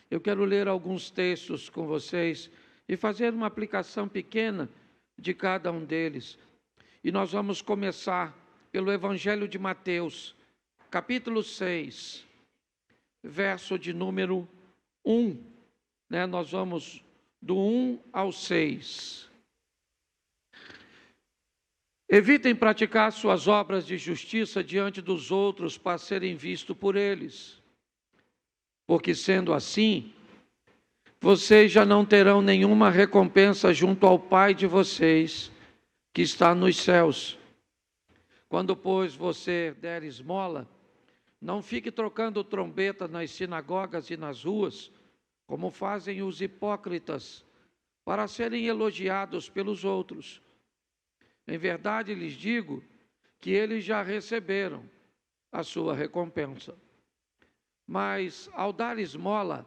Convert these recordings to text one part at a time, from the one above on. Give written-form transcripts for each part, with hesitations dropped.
Eu quero ler alguns textos com vocês e fazer uma aplicação pequena de cada um deles. E nós vamos começar pelo Evangelho de Mateus, capítulo 6, verso de número 1. Nós vamos do 1 ao 6. Evitem praticar suas obras de justiça diante dos outros para serem vistos por eles. Porque sendo assim, vocês já não terão nenhuma recompensa junto ao Pai de vocês, que está nos céus. Quando, pois, você der esmola, não fique trocando trombeta nas sinagogas e nas ruas, como fazem os hipócritas, para serem elogiados pelos outros. Em verdade lhes digo que eles já receberam a sua recompensa. Mas, ao dar esmola,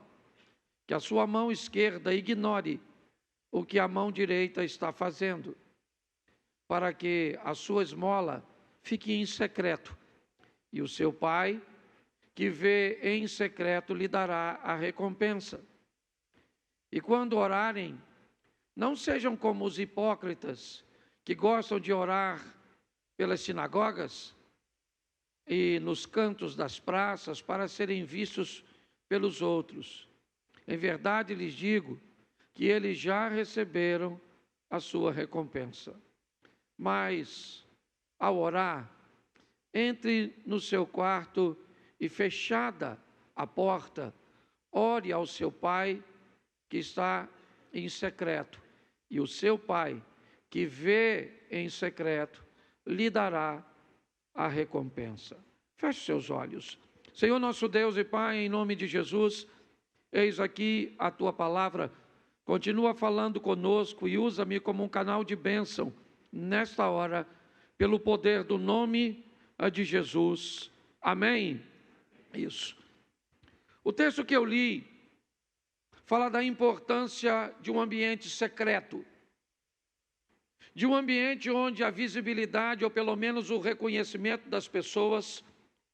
que a sua mão esquerda ignore o que a mão direita está fazendo, para que a sua esmola fique em secreto, e o seu Pai, que vê em secreto, lhe dará a recompensa. E quando orarem, não sejam como os hipócritas, que gostam de orar pelas sinagogas e nos cantos das praças para serem vistos pelos outros. Em verdade lhes digo que eles já receberam a sua recompensa. Mas, ao orar, entre no seu quarto e, fechada a porta, ore ao seu Pai que está em secreto, e o seu Pai, que vê em secreto, lhe dará a recompensa. Feche seus olhos. Senhor nosso Deus e Pai, em nome de Jesus, eis aqui a Tua palavra. Continua falando conosco e usa-me como um canal de bênção nesta hora, pelo poder do nome de Jesus. Amém? Isso. O texto que eu li fala da importância de um ambiente secreto, de um ambiente onde a visibilidade, ou pelo menos o reconhecimento das pessoas,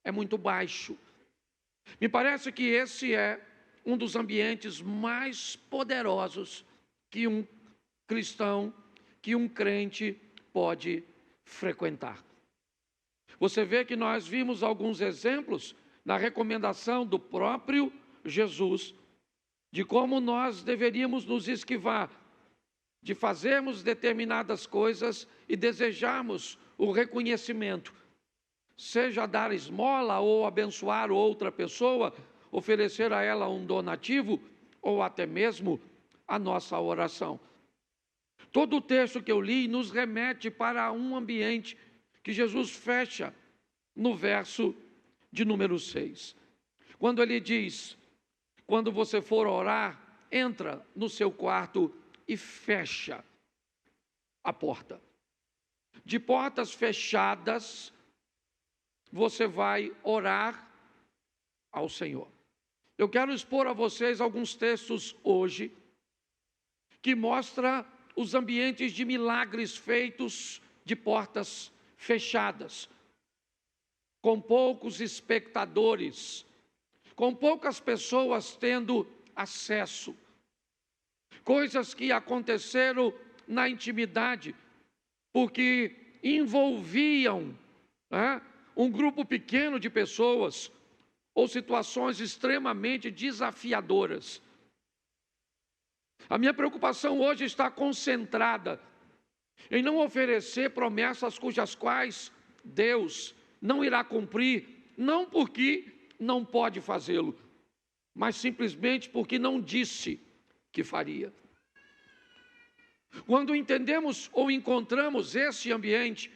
é muito baixo. Me parece que esse é um dos ambientes mais poderosos que um cristão, que um crente pode frequentar. Você vê que nós vimos alguns exemplos na recomendação do próprio Jesus, de como nós deveríamos nos esquivar de fazermos determinadas coisas e desejarmos o reconhecimento, seja dar esmola ou abençoar outra pessoa, oferecer a ela um donativo ou até mesmo a nossa oração. Todo o texto que eu li nos remete para um ambiente que Jesus fecha no verso de número 6. Quando ele diz: quando você for orar, entra no seu quarto e fecha a porta. De portas fechadas, você vai orar ao Senhor. Eu quero expor a vocês alguns textos hoje que mostram os ambientes de milagres feitos de portas fechadas, com poucos espectadores, com poucas pessoas tendo acesso. Coisas que aconteceram na intimidade, porque envolviam um grupo pequeno de pessoas, ou situações extremamente desafiadoras. A minha preocupação hoje está concentrada em não oferecer promessas cujas quais Deus não irá cumprir, não porque não pode fazê-lo, mas simplesmente porque não disse que faria. Quando entendemos ou encontramos esse ambiente,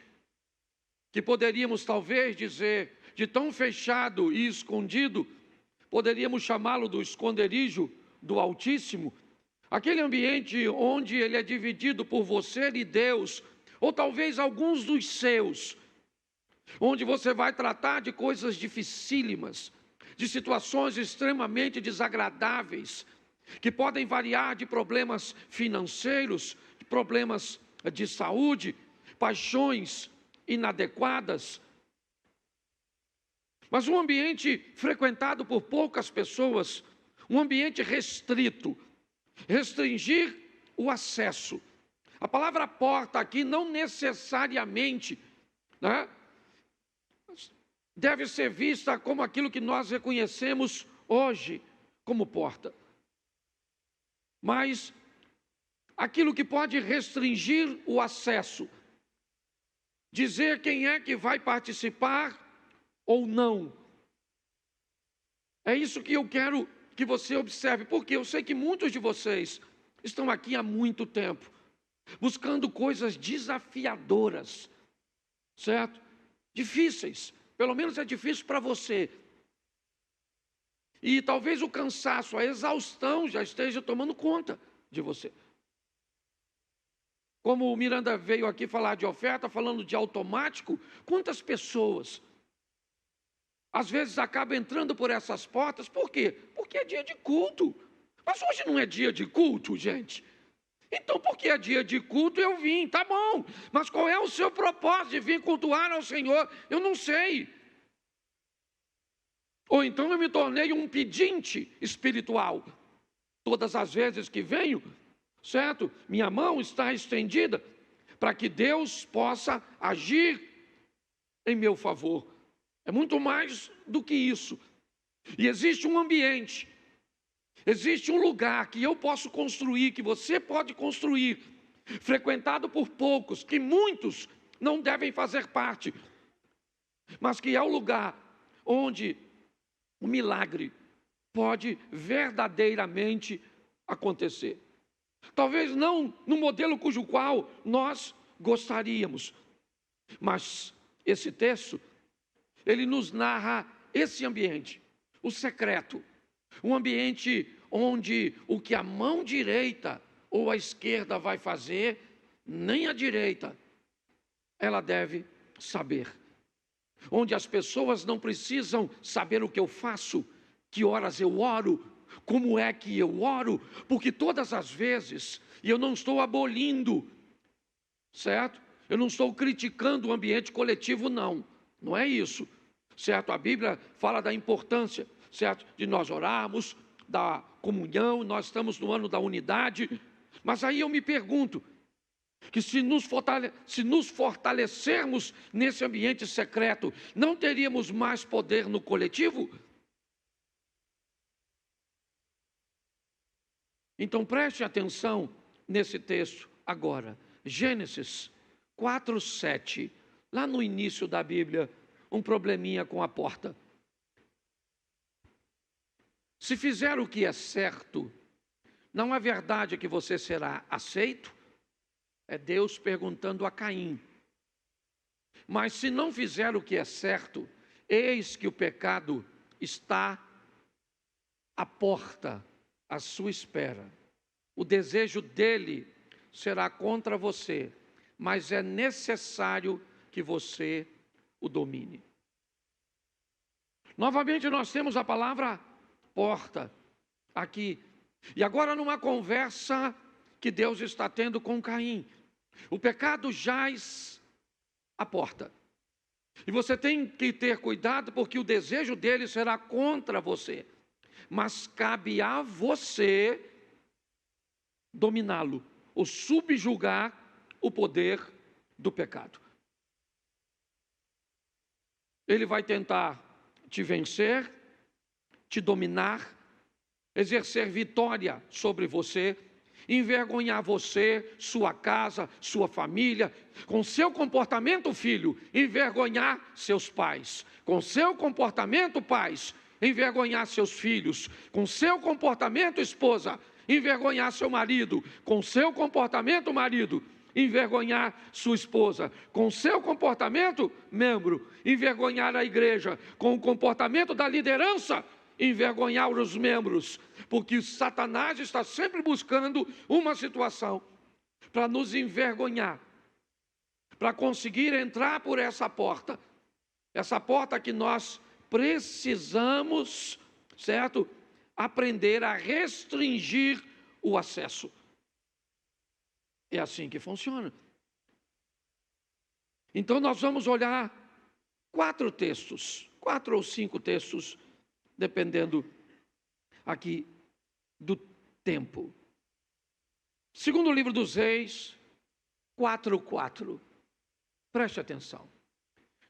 que poderíamos talvez dizer de tão fechado e escondido, poderíamos chamá-lo do esconderijo do Altíssimo, aquele ambiente onde ele é dividido por você e Deus, ou talvez alguns dos seus, onde você vai tratar de coisas dificílimas, de situações extremamente desagradáveis, que podem variar de problemas financeiros, de problemas de saúde, paixões inadequadas. Mas um ambiente frequentado por poucas pessoas, um ambiente restrito, restringir o acesso. A palavra porta aqui não necessariamente, né, deve ser vista como aquilo que nós reconhecemos hoje como porta, mas aquilo que pode restringir o acesso, dizer quem é que vai participar ou não. É isso que eu quero que você observe, porque eu sei que muitos de vocês estão aqui há muito tempo, buscando coisas desafiadoras, certo? Difíceis, pelo menos é difícil para você. E talvez o cansaço, a exaustão já esteja tomando conta de você. Como o Miranda veio aqui falar de oferta, falando de automático, quantas pessoas às vezes acabam entrando por essas portas, por quê? Porque é dia de culto. Mas hoje não é dia de culto, gente. Então, porque é dia de culto, eu vim, tá bom. Mas qual é o seu propósito de vir cultuar ao Senhor? Eu não sei. Ou então eu me tornei um pedinte espiritual. Todas as vezes que venho, certo? Minha mão está estendida para que Deus possa agir em meu favor. É muito mais do que isso. E existe um ambiente, existe um lugar que eu posso construir, que você pode construir, frequentado por poucos, que muitos não devem fazer parte, mas que é o lugar onde o milagre pode verdadeiramente acontecer. Talvez não no modelo cujo qual nós gostaríamos, mas esse texto, ele nos narra esse ambiente, o secreto, um ambiente onde o que a mão direita ou a esquerda vai fazer, nem a direita ela deve saber. Onde as pessoas não precisam saber o que eu faço, que horas eu oro, como é que eu oro, porque todas as vezes, e eu não estou abolindo, certo? Eu não estou criticando o ambiente coletivo, não é isso, certo? A Bíblia fala da importância, certo? De nós orarmos, da comunhão, nós estamos no ano da unidade, mas aí eu me pergunto, que se nos fortalecermos nesse ambiente secreto, não teríamos mais poder no coletivo? Então preste atenção nesse texto agora, Gênesis 4:7, lá no início da Bíblia, um probleminha com a porta. Se fizer o que é certo, não é verdade que você será aceito? É Deus perguntando a Caim. Mas se não fizer o que é certo, eis que o pecado está à porta, à sua espera. O desejo dele será contra você, mas é necessário que você o domine. Novamente nós temos a palavra porta aqui. E agora numa conversa que Deus está tendo com Caim. O pecado jaz à porta. E você tem que ter cuidado, porque o desejo dele será contra você. Mas cabe a você dominá-lo, ou subjugar o poder do pecado. Ele vai tentar te vencer, te dominar, exercer vitória sobre você, envergonhar você, sua casa, sua família, com seu comportamento, filho, envergonhar seus pais, com seu comportamento, pais, envergonhar seus filhos, com seu comportamento, esposa, envergonhar seu marido, com seu comportamento, marido, envergonhar sua esposa, com seu comportamento, membro, envergonhar a igreja, com o comportamento da liderança, envergonhar os membros, porque Satanás está sempre buscando uma situação para nos envergonhar, para conseguir entrar por essa porta que nós precisamos, certo? Aprender a restringir o acesso. É assim que funciona. Então nós vamos olhar 4 textos, 4 ou 5 textos, dependendo aqui do tempo. Segundo livro dos Reis, 4:4. Preste atenção.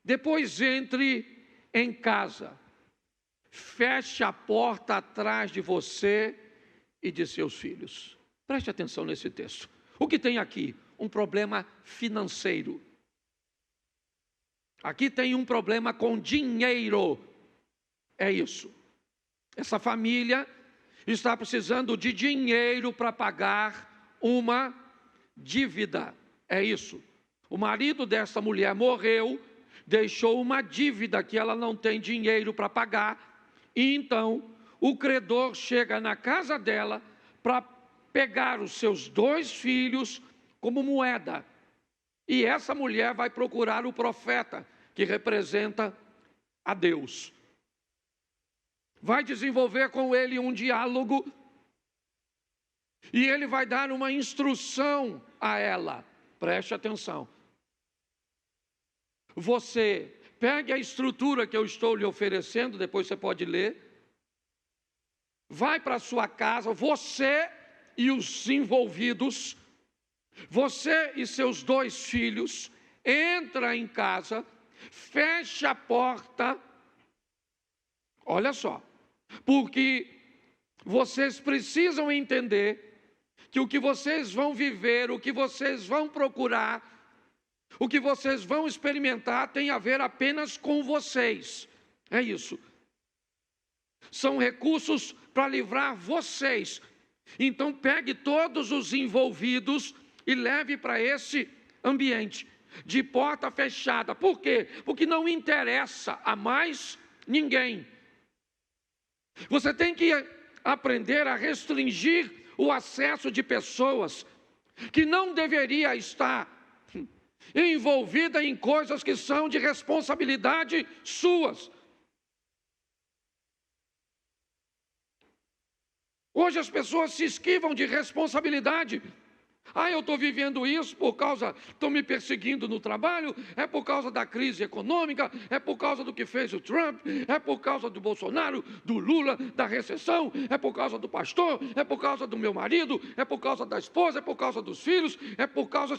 Depois entre em casa, feche a porta atrás de você e de seus filhos. Preste atenção nesse texto. O que tem aqui? Um problema financeiro. Aqui tem um problema com dinheiro. É isso. Essa família está precisando de dinheiro para pagar uma dívida. É isso. O marido dessa mulher morreu, deixou uma dívida que ela não tem dinheiro para pagar. E então, o credor chega na casa dela para pegar os seus 2 filhos como moeda. E essa mulher vai procurar o profeta, que representa a Deus. Vai desenvolver com ele um diálogo e ele vai dar uma instrução a ela. Preste atenção. Você pegue a estrutura que eu estou lhe oferecendo, depois você pode ler. Vai para a sua casa, você e os envolvidos, você e seus 2 filhos, entra em casa, fecha a porta. Olha só, porque vocês precisam entender que o que vocês vão viver, o que vocês vão procurar, o que vocês vão experimentar tem a ver apenas com vocês. É isso. São recursos para livrar vocês. Então pegue todos os envolvidos e leve para esse ambiente de porta fechada. Por quê? Porque não interessa a mais ninguém. Você tem que aprender a restringir o acesso de pessoas que não deveria estar envolvida em coisas que são de responsabilidade suas. Hoje as pessoas se esquivam de responsabilidade. Eu estou vivendo isso por causa, estão me perseguindo no trabalho, é por causa da crise econômica, é por causa do que fez o Trump, é por causa do Bolsonaro, do Lula, da recessão, é por causa do pastor, é por causa do meu marido, é por causa da esposa, é por causa dos filhos, é por causa...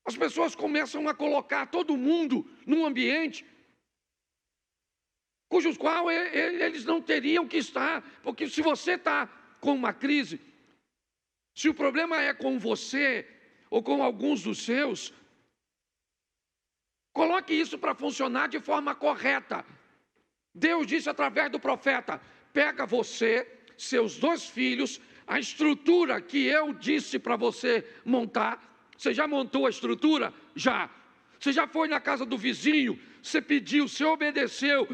As pessoas começam a colocar todo mundo num ambiente cujos qual eles não teriam que estar, porque se você está com uma crise, se o problema é com você ou com alguns dos seus, coloque isso para funcionar de forma correta. Deus disse através do profeta: pega você, seus 2 filhos, a estrutura que eu disse para você montar. Você já montou a estrutura? Já. Você já foi na casa do vizinho, você pediu, você obedeceu,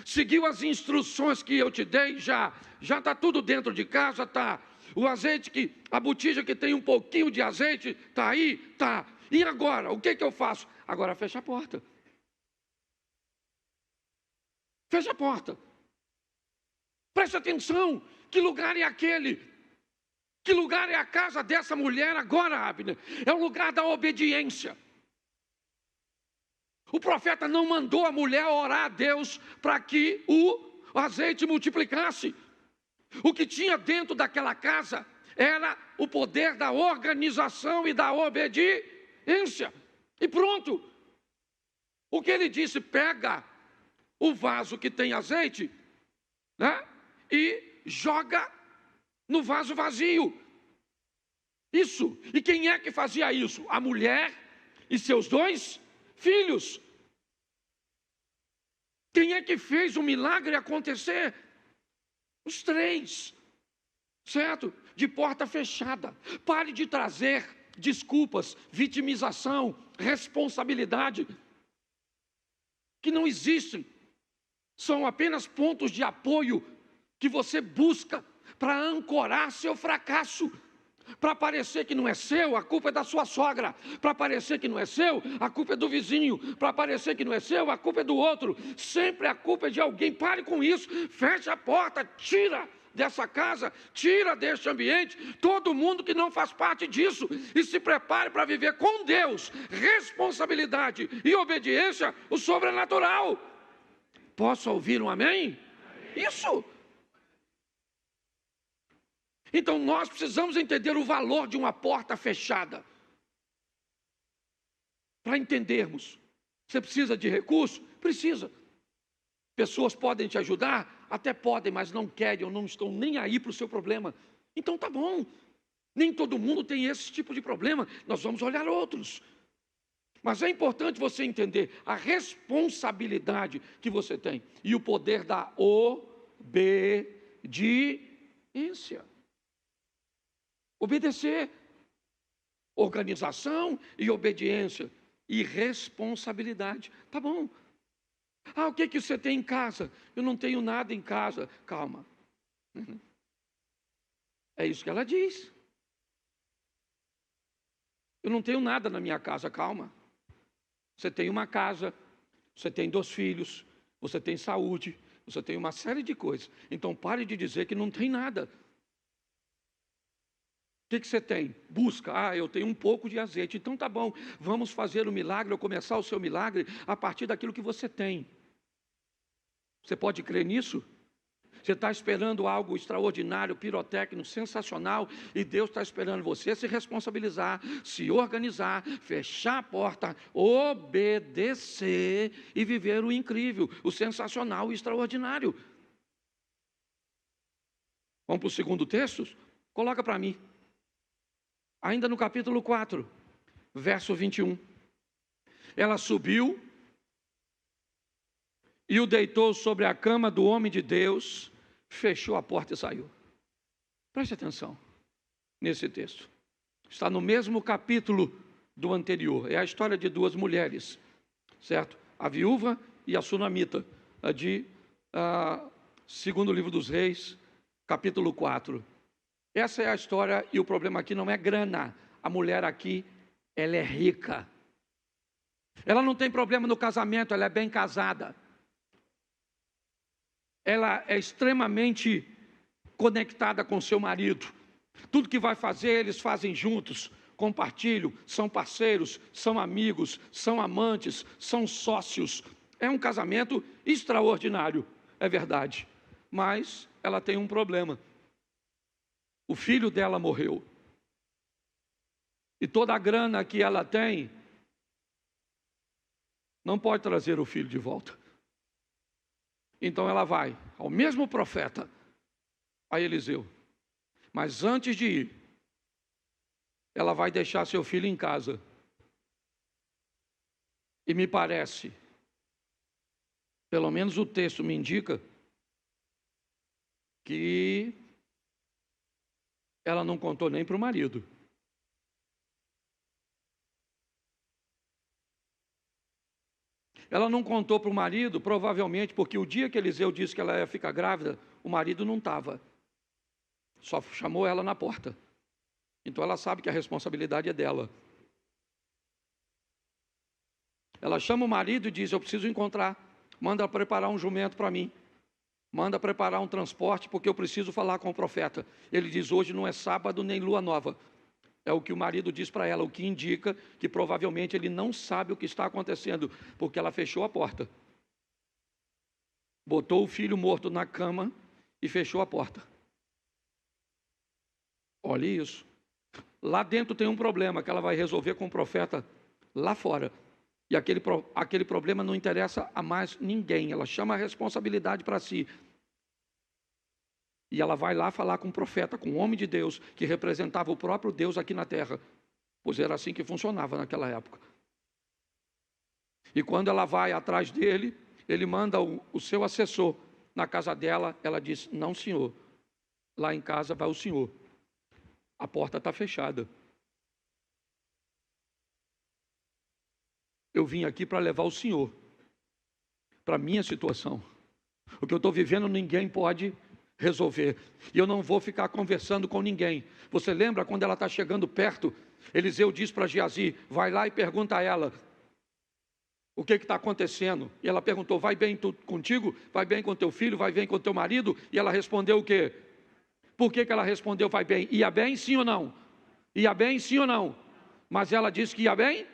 seguiu as instruções que eu te dei? Já está tudo dentro de casa? Está. O azeite, a botija que tem um pouquinho de azeite, está aí? Está. E agora, o que eu faço? Agora fecha a porta. Fecha a porta. Preste atenção, que lugar é aquele? Que lugar é a casa dessa mulher agora, Abner? É o lugar da obediência. O profeta não mandou a mulher orar a Deus para que o azeite multiplicasse. O que tinha dentro daquela casa era o poder da organização e da obediência. E pronto. O que ele disse? Pega o vaso que tem azeite, né, e joga no vaso vazio. Isso. E quem é que fazia isso? A mulher e seus 2 filhos. Quem é que fez o milagre acontecer? Os 3, certo? De porta fechada. Pare de trazer desculpas, vitimização, responsabilidade, que não existem. São apenas pontos de apoio que você busca para ancorar seu fracasso. Para parecer que não é seu, a culpa é da sua sogra. Para parecer que não é seu, a culpa é do vizinho. Para parecer que não é seu, a culpa é do outro. Sempre a culpa é de alguém. Pare com isso, feche a porta, tira dessa casa, tira deste ambiente todo mundo que não faz parte disso e se prepare para viver com Deus, responsabilidade e obediência, o sobrenatural. Posso ouvir um amém? Isso. Então nós precisamos entender o valor de uma porta fechada. Para entendermos, você precisa de recurso? Precisa. Pessoas podem te ajudar? Até podem, mas não querem ou não estão nem aí para o seu problema. Então tá bom. Nem todo mundo tem esse tipo de problema. Nós vamos olhar outros. Mas é importante você entender a responsabilidade que você tem e o poder da obediência. Obedecer. Organização e obediência. E responsabilidade. Tá bom. O que você tem em casa? Eu não tenho nada em casa. Calma. É isso que ela diz. Eu não tenho nada na minha casa. Calma. Você tem uma casa, você tem 2 filhos, você tem saúde, você tem uma série de coisas. Então pare de dizer que não tem nada. O que você tem? Busca. Eu tenho um pouco de azeite. Então tá bom, vamos fazer o milagre, ou começar o seu milagre a partir daquilo que você tem. Você pode crer nisso? Você está esperando algo extraordinário, pirotécnico, sensacional, e Deus está esperando você se responsabilizar, se organizar, fechar a porta, obedecer e viver o incrível, o sensacional e extraordinário. Vamos para o segundo texto? Coloca para mim. Ainda no capítulo 4, verso 21. Ela subiu e o deitou sobre a cama do homem de Deus, fechou a porta e saiu. Preste atenção nesse texto. Está no mesmo capítulo do anterior. É a história de 2 mulheres, certo? A viúva e a sunamita, de segundo livro dos Reis, capítulo 4. Essa é a história, e o problema aqui não é grana. A mulher aqui, ela é rica. Ela não tem problema no casamento, ela é bem casada. Ela é extremamente conectada com seu marido. Tudo que vai fazer, eles fazem juntos, compartilham, são parceiros, são amigos, são amantes, são sócios. É um casamento extraordinário, é verdade. Mas ela tem um problema. O filho dela morreu. E toda a grana que ela tem, não pode trazer o filho de volta. Então ela vai ao mesmo profeta, a Eliseu. Mas antes de ir, ela vai deixar seu filho em casa. E me parece, pelo menos o texto me indica, que ela não contou nem para o marido. Ela não contou para o marido, provavelmente, porque o dia que Eliseu disse que ela ia ficar grávida, o marido não estava. Só chamou ela na porta. Então ela sabe que a responsabilidade é dela. Ela chama o marido e diz: eu preciso encontrar. Manda preparar um jumento para mim. Manda preparar um transporte, porque eu preciso falar com o profeta. Ele diz: hoje não é sábado nem lua nova. É o que o marido diz para ela, o que indica que provavelmente ele não sabe o que está acontecendo, porque ela fechou a porta. Botou o filho morto na cama e fechou a porta. Olha isso. Lá dentro tem um problema que ela vai resolver com o profeta lá fora. E aquele problema não interessa a mais ninguém. Ela chama a responsabilidade para si. E ela vai lá falar com o profeta, com o homem de Deus, que representava o próprio Deus aqui na terra. Pois era assim que funcionava naquela época. E quando ela vai atrás dele, ele manda o seu assessor na casa dela. Ela diz: não, senhor, lá em casa vai o senhor. A porta está fechada. Eu vim aqui para levar o senhor para a minha situação. O que eu estou vivendo ninguém pode resolver. E eu não vou ficar conversando com ninguém. Você lembra quando ela está chegando perto? Eliseu diz para Geazi: vai lá e pergunta a ela o que está acontecendo. E ela perguntou: vai bem contigo? Vai bem com teu filho? Vai bem com teu marido? E ela respondeu o quê? Por que ela respondeu vai bem? Ia bem sim ou não? Ia bem sim ou não? Mas ela disse que ia bem?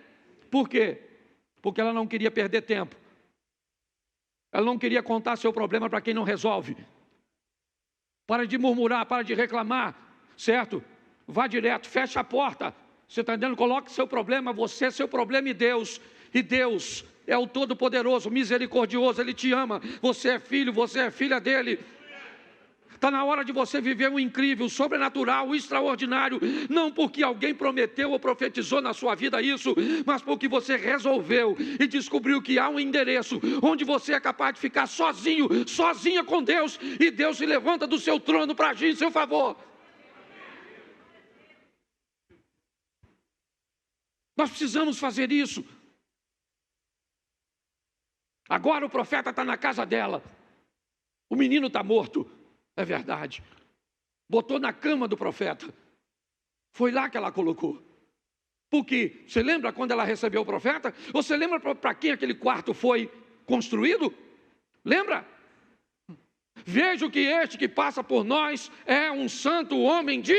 Por quê? Porque ela não queria perder tempo. Ela não queria contar seu problema para quem não resolve. Para de murmurar, para de reclamar. certo? Vá direto, fecha a porta. Você está entendendo? Coloque seu problema, você, seu problema e Deus. E Deus é o Todo-Poderoso, misericordioso, Ele te ama. Você é filho, você é filha dEle. Está na hora de você viver o incrível, o sobrenatural, o extraordinário. Não porque alguém prometeu ou profetizou na sua vida isso, mas porque você resolveu e descobriu que há um endereço onde você é capaz de ficar sozinho, sozinha com Deus. E Deus se levanta do seu trono para agir em seu favor. Nós precisamos fazer isso. Agora o profeta está na casa dela. O menino está morto. É verdade. Botou na cama do profeta. Foi lá que ela colocou. Porque, você lembra quando ela recebeu o profeta? Você lembra para quem aquele quarto foi construído? Lembra? Vejo que este que passa por nós é um santo homem de...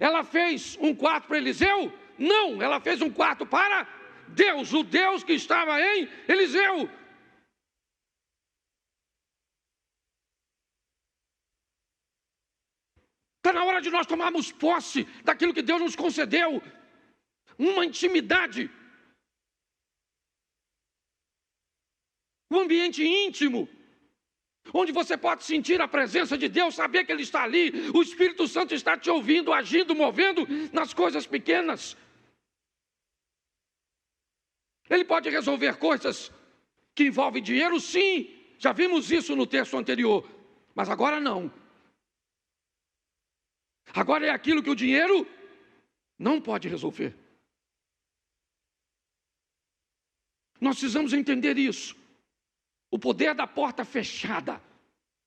Ela fez um quarto para Eliseu? Não, ela fez um quarto para Deus, o Deus que estava em Eliseu. Está na hora de nós tomarmos posse daquilo que Deus nos concedeu. Uma intimidade. Um ambiente íntimo. Onde você pode sentir a presença de Deus, saber que Ele está ali. O Espírito Santo está te ouvindo, agindo, movendo nas coisas pequenas. Ele pode resolver coisas que envolvem dinheiro, sim. Já vimos isso no texto anterior. Mas agora não. Agora é aquilo que o dinheiro não pode resolver. Nós precisamos entender isso. O poder da porta fechada.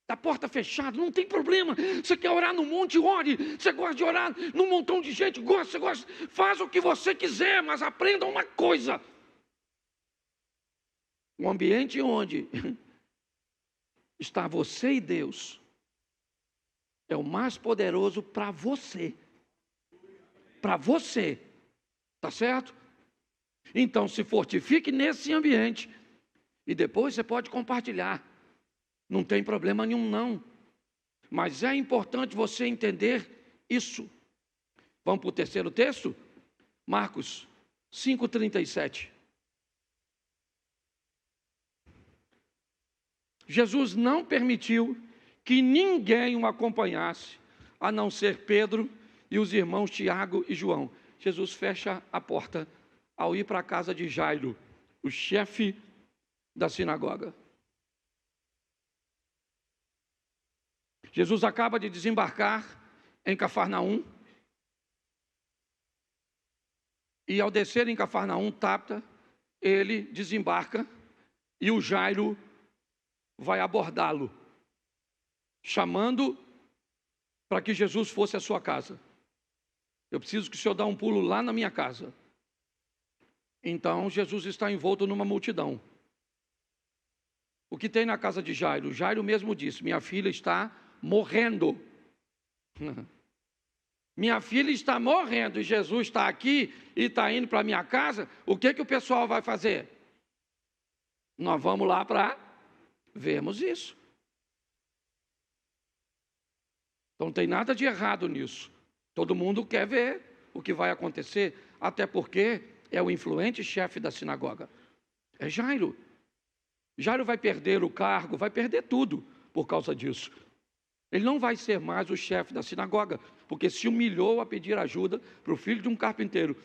Da porta fechada, não tem problema. Você quer orar no monte, ore. Você gosta de orar num montão de gente, você gosta. Faz o que você quiser, mas aprenda uma coisa. Um ambiente onde está você e Deus é o mais poderoso para você. Para você. Tá certo? Então se fortifique nesse ambiente. E depois você pode compartilhar. Não tem problema nenhum não. Mas é importante você entender isso. Vamos para o terceiro texto? Marcos 5:37. Jesus não permitiu que ninguém o acompanhasse, a não ser Pedro e os irmãos Tiago e João. Jesus fecha a porta ao ir para a casa de Jairo, o chefe da sinagoga. Jesus acaba de desembarcar em Cafarnaum. E ao descer em Cafarnaum, Tabita, ele desembarca e o Jairo vai abordá-lo, chamando para que Jesus fosse à sua casa. Eu preciso que o senhor dê um pulo lá na minha casa. Então Jesus está envolto numa multidão. O que tem na casa de Jairo? Jairo mesmo disse: minha filha está morrendo. Minha filha está morrendo e Jesus está aqui e está indo para a minha casa. O que o pessoal vai fazer? Nós vamos lá para vermos isso. Então não tem nada de errado nisso. Todo mundo quer ver o que vai acontecer, até porque é o influente chefe da sinagoga. É Jairo. Jairo vai perder o cargo, vai perder tudo por causa disso. Ele não vai ser mais o chefe da sinagoga, porque se humilhou a pedir ajuda para o filho de um carpinteiro.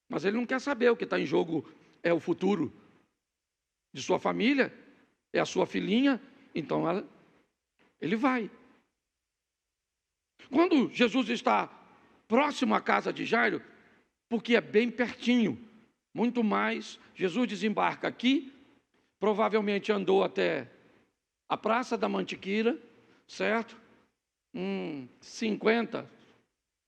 Mas ele não quer saber, o que está em jogo é o futuro de sua família, é a sua filhinha, então ele vai. Quando Jesus está próximo à casa de Jairo, porque é bem pertinho, muito mais, Jesus desembarca aqui, provavelmente andou até a Praça da Mantiqueira, certo? 50,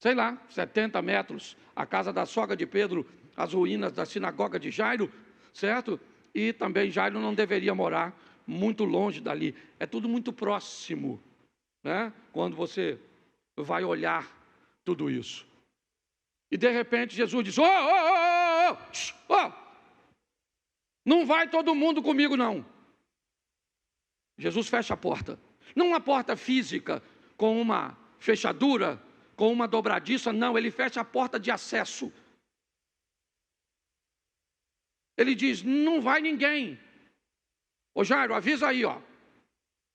sei lá, 70 metros, a casa da sogra de Pedro, as ruínas da sinagoga de Jairo, certo? E também Jairo não deveria morar muito longe dali, é tudo muito próximo, né? Quando você vai olhar tudo isso. E de repente Jesus diz: não vai todo mundo comigo não. Jesus fecha a porta. Não uma porta física, com uma fechadura, com uma dobradiça, não, ele fecha a porta de acesso. Ele diz, não vai ninguém. Ô Jairo, avisa aí, ó.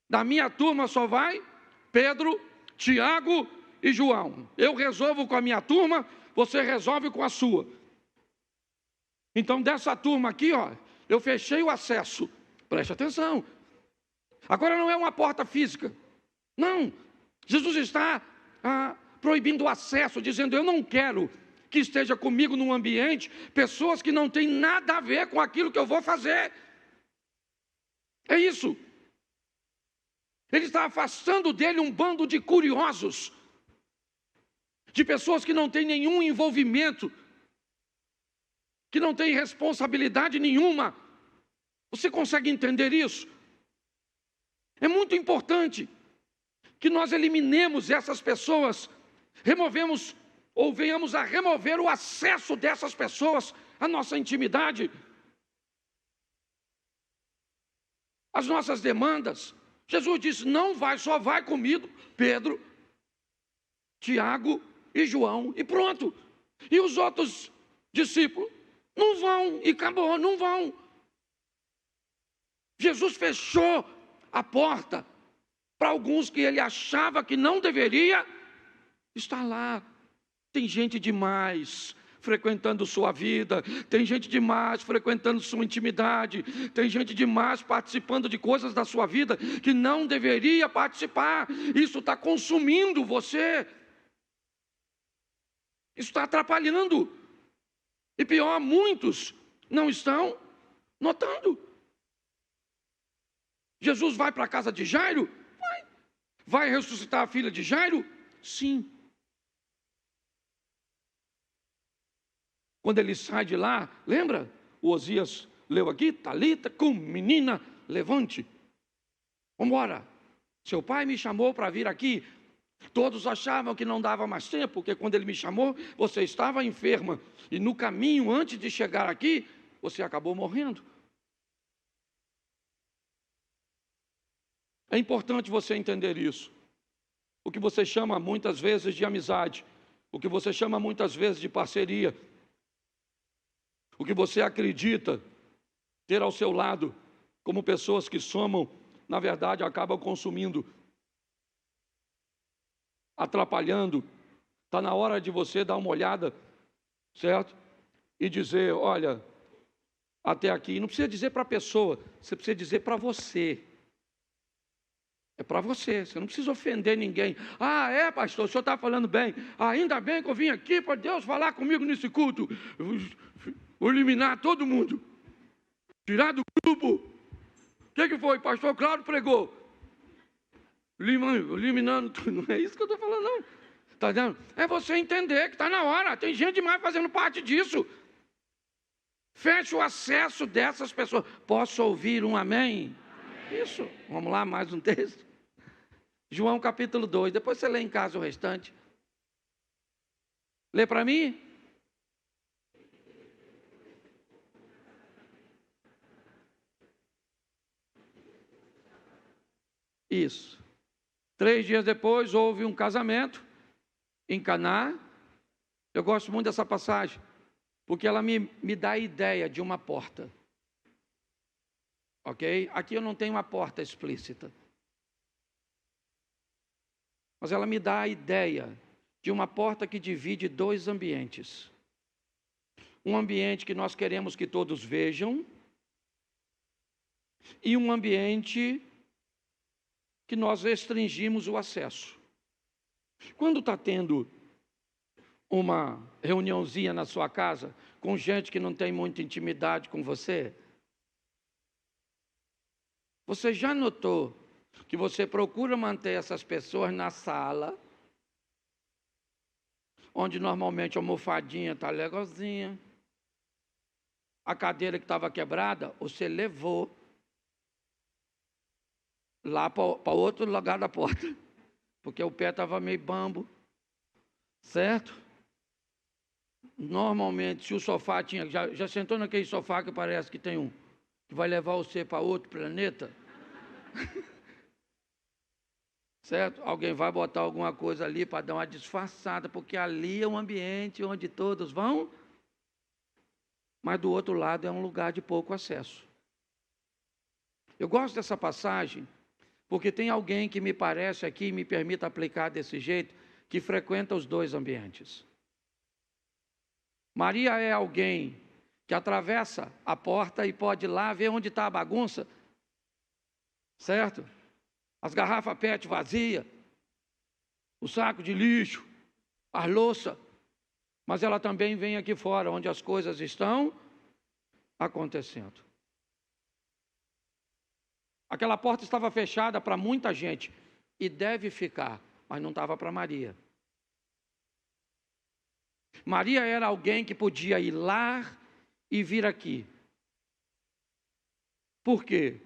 Da minha turma só vai Pedro, Tiago e João. Eu resolvo com a minha turma, você resolve com a sua. Então dessa turma aqui, ó, eu fechei o acesso. Preste atenção. Agora não é uma porta física. Não. Jesus está proibindo o acesso, dizendo, eu não quero que esteja comigo num ambiente pessoas que não têm nada a ver com aquilo que eu vou fazer. É isso. Ele está afastando dele um bando de curiosos, de pessoas que não têm nenhum envolvimento, que não têm responsabilidade nenhuma. Você consegue entender isso? É muito importante que nós eliminemos essas pessoas, removemos ou venhamos a remover o acesso dessas pessoas à nossa intimidade, às nossas demandas. Jesus disse, não vai, só vai comigo, Pedro, Tiago e João, e pronto. E os outros discípulos não vão, e acabou, não vão. Jesus fechou a porta para alguns que ele achava que não deveria estar lá. Tem gente demais frequentando sua vida, tem gente demais frequentando sua intimidade, tem gente demais participando de coisas da sua vida que não deveria participar. Isso está consumindo você, isso está atrapalhando, e pior, muitos não estão notando. Jesus vai para a casa de Jairo? Vai ressuscitar a filha de Jairo? Sim. Quando ele sai de lá, lembra? O Osias leu aqui, Talita, cum, menina, levante. Vamos embora. Seu pai me chamou para vir aqui. Todos achavam que não dava mais tempo, porque quando ele me chamou, você estava enferma. E no caminho, antes de chegar aqui, você acabou morrendo. É importante você entender isso. O que você chama muitas vezes de amizade, o que você chama muitas vezes de parceria, o que você acredita ter ao seu lado, como pessoas que somam, na verdade acabam consumindo, atrapalhando. Está na hora de você dar uma olhada, certo? E dizer, olha, até aqui. Não precisa dizer para a pessoa, você precisa dizer para você. É para você, você não precisa ofender ninguém. Ah, é, pastor, o senhor está falando bem. Ainda bem que eu vim aqui para Deus falar comigo nesse culto. Vou eliminar todo mundo. Tirar do grupo. O que foi? Pastor Cláudio pregou. Eliminando tudo. Não é isso que eu estou falando, não. Está dizendo? É você entender que está na hora. Tem gente demais fazendo parte disso. Feche o acesso dessas pessoas. Posso ouvir um amém? Isso. Vamos lá, mais um texto. João capítulo 2. Depois você lê em casa o restante. Lê para mim. Isso. 3 dias depois houve um casamento em Caná. Eu gosto muito dessa passagem, porque ela me dá a ideia de uma porta. Ok? Aqui eu não tenho uma porta explícita. Mas ela me dá a ideia de uma porta que divide 2 ambientes. Um ambiente que nós queremos que todos vejam, e um ambiente que nós restringimos o acesso. Quando está tendo uma reuniãozinha na sua casa, com gente que não tem muita intimidade com você, você já notou que você procura manter essas pessoas na sala, onde normalmente a almofadinha está legalzinha, a cadeira que estava quebrada, você levou lá para outro lugar da porta, porque o pé estava meio bambo, certo? Normalmente, se o sofá tinha... Já sentou naquele sofá que parece que tem um, que vai levar você para outro planeta? certo? Alguém vai botar alguma coisa ali para dar uma disfarçada, porque ali é um ambiente onde todos vão, mas do outro lado é um lugar de pouco acesso. Eu gosto dessa passagem, porque tem alguém que me parece aqui, me permita aplicar desse jeito, que frequenta os dois ambientes. Maria é alguém que atravessa a porta e pode ir lá ver onde está a bagunça, certo? As garrafas PET vazias, o saco de lixo, a louça, mas ela também vem aqui fora, onde as coisas estão acontecendo. Aquela porta estava fechada para muita gente, e deve ficar, mas não estava para Maria. Maria era alguém que podia ir lá e vir aqui. Por quê?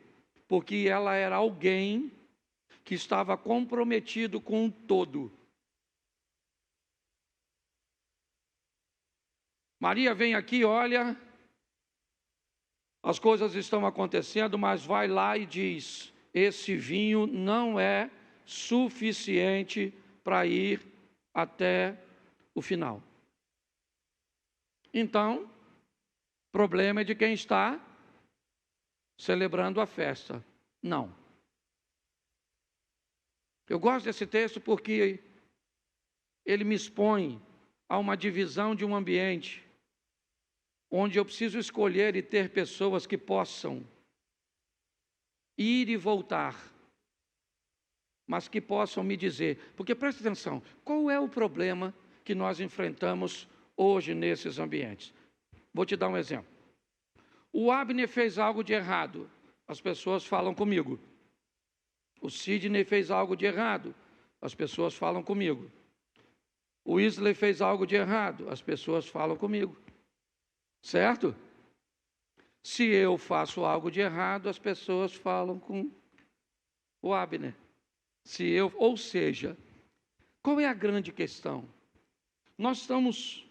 Porque ela era alguém que estava comprometido com o todo. Maria vem aqui, olha, as coisas estão acontecendo, mas vai lá e diz: esse vinho não é suficiente para ir até o final. Então, o problema é de quem está celebrando a festa. Não. Eu gosto desse texto porque ele me expõe a uma divisão de um ambiente onde eu preciso escolher e ter pessoas que possam ir e voltar, mas que possam me dizer, porque preste atenção, qual é o problema que nós enfrentamos hoje nesses ambientes? Vou te dar um exemplo. O Abner fez algo de errado, as pessoas falam comigo. O Sidney fez algo de errado, as pessoas falam comigo. O Isley fez algo de errado, as pessoas falam comigo. Certo? Se eu faço algo de errado, as pessoas falam com o Abner. Ou seja, qual é a grande questão? Nós estamos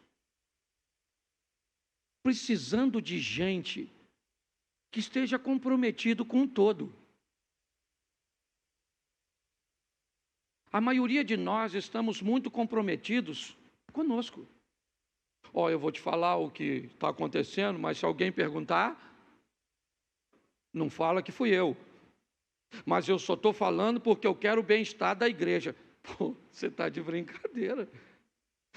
precisando de gente que esteja comprometido com o todo. A maioria de nós estamos muito comprometidos conosco. Eu vou te falar o que está acontecendo, mas se alguém perguntar, não fala que fui eu. Mas eu só estou falando porque eu quero o bem-estar da igreja. Você está de brincadeira.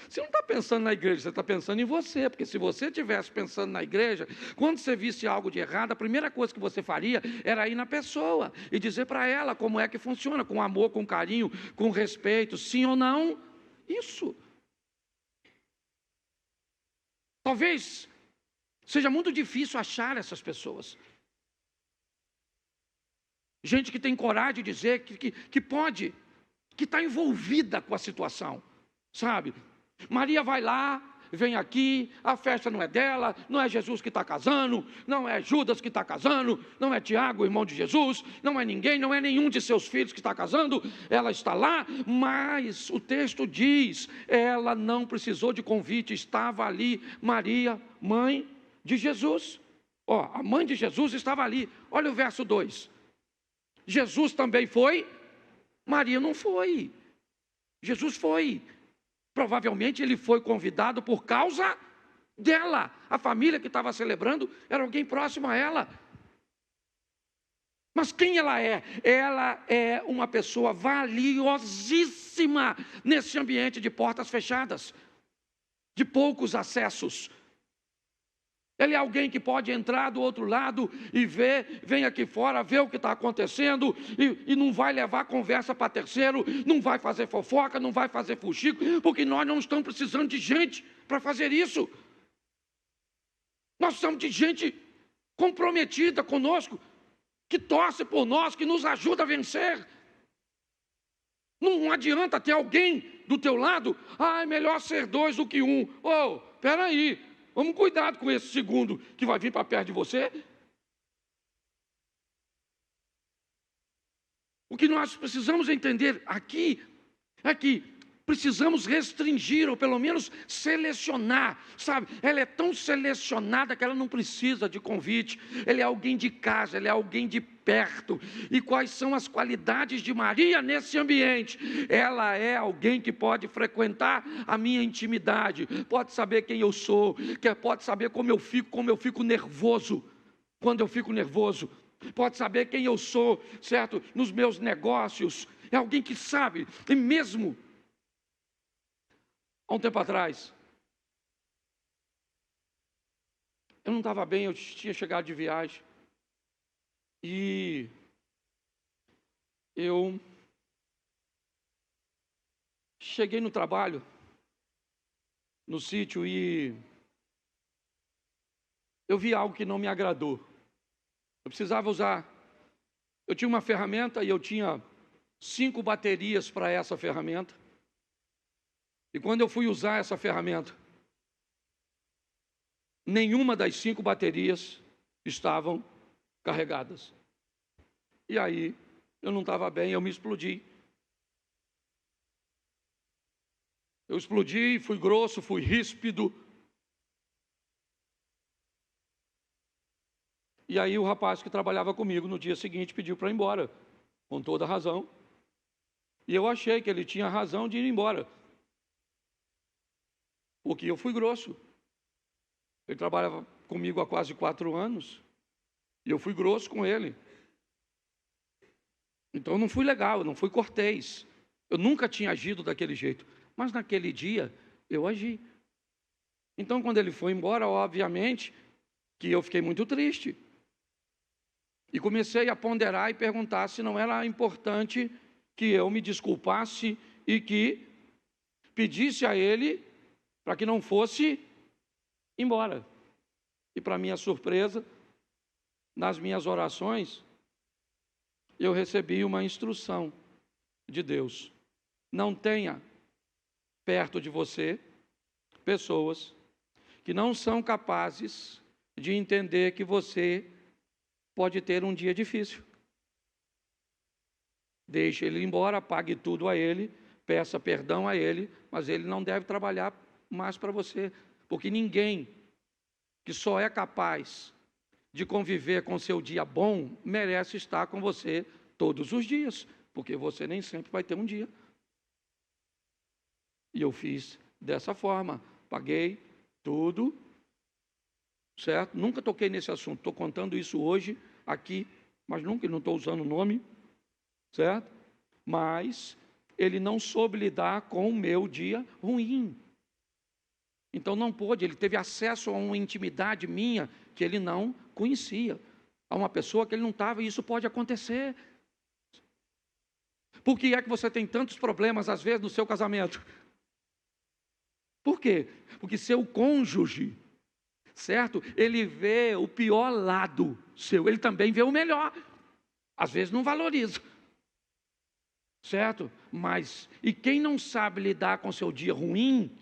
Você não está pensando na igreja, você está pensando em você. Porque se você estivesse pensando na igreja, quando você visse algo de errado, a primeira coisa que você faria era ir na pessoa e dizer para ela como é que funciona, com amor, com carinho, com respeito, sim ou não. Isso. Talvez seja muito difícil achar essas pessoas. Gente que tem coragem de dizer que pode, que está envolvida com a situação, sabe? Maria vai lá, vem aqui, a festa não é dela, não é Jesus que está casando, não é Judas que está casando, não é Tiago, irmão de Jesus, não é ninguém, não é nenhum de seus filhos que está casando, ela está lá, mas o texto diz, ela não precisou de convite, estava ali Maria, mãe de Jesus. A mãe de Jesus estava ali, olha o verso 2, Jesus também foi, Maria não foi, Jesus foi. Provavelmente ele foi convidado por causa dela. A família que estava celebrando era alguém próximo a ela. Mas quem ela é? Ela é uma pessoa valiosíssima nesse ambiente de portas fechadas, de poucos acessos. Ele é alguém que pode entrar do outro lado e vem aqui fora, ver o que está acontecendo e não vai levar conversa para terceiro, não vai fazer fofoca, não vai fazer fuxico, porque nós não estamos precisando de gente para fazer isso. Nós precisamos de gente comprometida conosco, que torce por nós, que nos ajuda a vencer. Não adianta ter alguém do teu lado, é melhor ser dois do que um. Espera aí. Vamos cuidado com esse segundo que vai vir para perto de você. O que nós precisamos entender aqui é que precisamos restringir, ou pelo menos selecionar, sabe? Ela é tão selecionada que ela não precisa de convite. Ela é alguém de casa, ela é alguém de perto. E quais são as qualidades de Maria nesse ambiente? Ela é alguém que pode frequentar a minha intimidade, pode saber quem eu sou, que pode saber como eu fico nervoso, quando eu fico nervoso, pode saber quem eu sou, certo? Nos meus negócios. É alguém que sabe, e mesmo há um tempo atrás, eu não estava bem, eu tinha chegado de viagem, e eu cheguei no trabalho, no sítio, e eu vi algo que não me agradou. Eu precisava usar, eu tinha uma ferramenta e eu tinha 5 baterias para essa ferramenta. E quando eu fui usar essa ferramenta, nenhuma das 5 baterias estavam carregadas. E aí, eu não estava bem, eu me explodi. Eu explodi, fui grosso, fui ríspido. E aí o rapaz que trabalhava comigo no dia seguinte pediu para ir embora, com toda razão. E eu achei que ele tinha razão de ir embora, porque eu fui grosso. Ele trabalhava comigo há quase 4 anos, e eu fui grosso com ele. Então eu não fui legal, eu não fui cortês. Eu nunca tinha agido daquele jeito, mas naquele dia eu agi. Então quando ele foi embora, obviamente que eu fiquei muito triste. E comecei a ponderar e perguntar se não era importante que eu me desculpasse e que pedisse a ele para que não fosse embora. E para minha surpresa, nas minhas orações, eu recebi uma instrução de Deus. Não tenha perto de você pessoas que não são capazes de entender que você pode ter um dia difícil. Deixe ele ir embora, pague tudo a ele, peça perdão a ele, mas ele não deve trabalhar mais para você, porque ninguém que só é capaz de conviver com seu dia bom merece estar com você todos os dias, porque você nem sempre vai ter um dia. E eu fiz dessa forma, paguei tudo, certo? Nunca toquei nesse assunto, estou contando isso hoje, aqui, mas nunca, não estou usando o nome, certo? Mas ele não soube lidar com o meu dia ruim. Então não pôde, ele teve acesso a uma intimidade minha que ele não conhecia, a uma pessoa que ele não estava, e isso pode acontecer. Por que é que você tem tantos problemas, às vezes, no seu casamento? Por quê? Porque seu cônjuge, certo? Ele vê o pior lado seu, ele também vê o melhor. Às vezes não valoriza, certo? Mas, e quem não sabe lidar com seu dia ruim,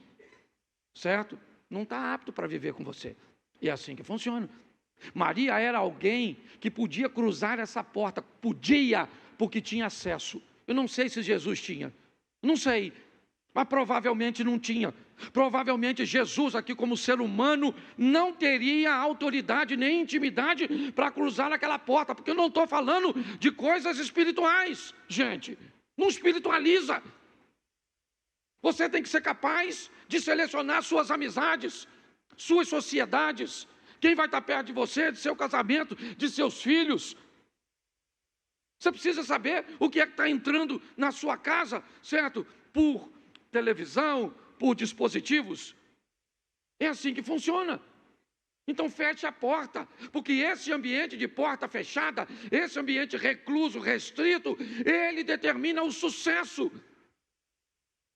certo? Não está apto para viver com você. E é assim que funciona. Maria era alguém que podia cruzar essa porta, podia, porque tinha acesso. Eu não sei se Jesus tinha, não sei, mas provavelmente não tinha. Provavelmente Jesus, aqui como ser humano, não teria autoridade nem intimidade para cruzar aquela porta, porque eu não estou falando de coisas espirituais, gente, não espiritualiza. Você tem que ser capaz de selecionar suas amizades, suas sociedades, quem vai estar perto de você, de seu casamento, de seus filhos. Você precisa saber o que é que está entrando na sua casa, certo? Por televisão, por dispositivos. É assim que funciona. Então feche a porta, porque esse ambiente de porta fechada, esse ambiente recluso, restrito, ele determina o sucesso.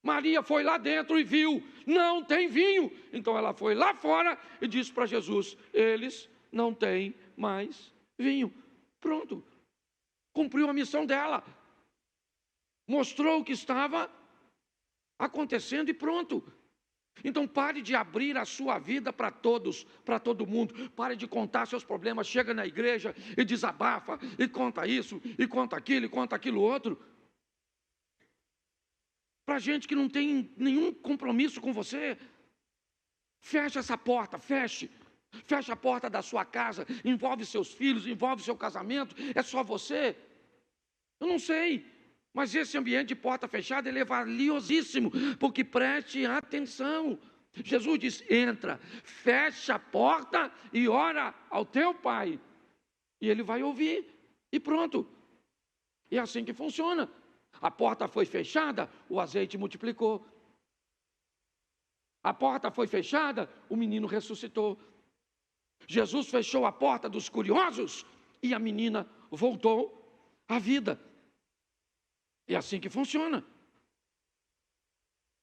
Maria foi lá dentro e viu, não tem vinho. Então ela foi lá fora e disse para Jesus, eles não têm mais vinho. Pronto, cumpriu a missão dela. Mostrou o que estava acontecendo e pronto. Então pare de abrir a sua vida para todos, para todo mundo. Pare de contar seus problemas, chega na igreja e desabafa, e conta isso, e conta aquilo outro. para gente que não tem nenhum compromisso com você. Feche essa porta, feche. Feche a porta da sua casa, envolve seus filhos, envolve seu casamento, é só você. Eu não sei, mas esse ambiente de porta fechada ele é valiosíssimo, porque preste atenção. Jesus diz: entra, fecha a porta e ora ao teu Pai, e Ele vai ouvir, e pronto. E é assim que funciona. A porta foi fechada, o azeite multiplicou. A porta foi fechada, o menino ressuscitou. Jesus fechou a porta dos curiosos e a menina voltou à vida. É assim que funciona.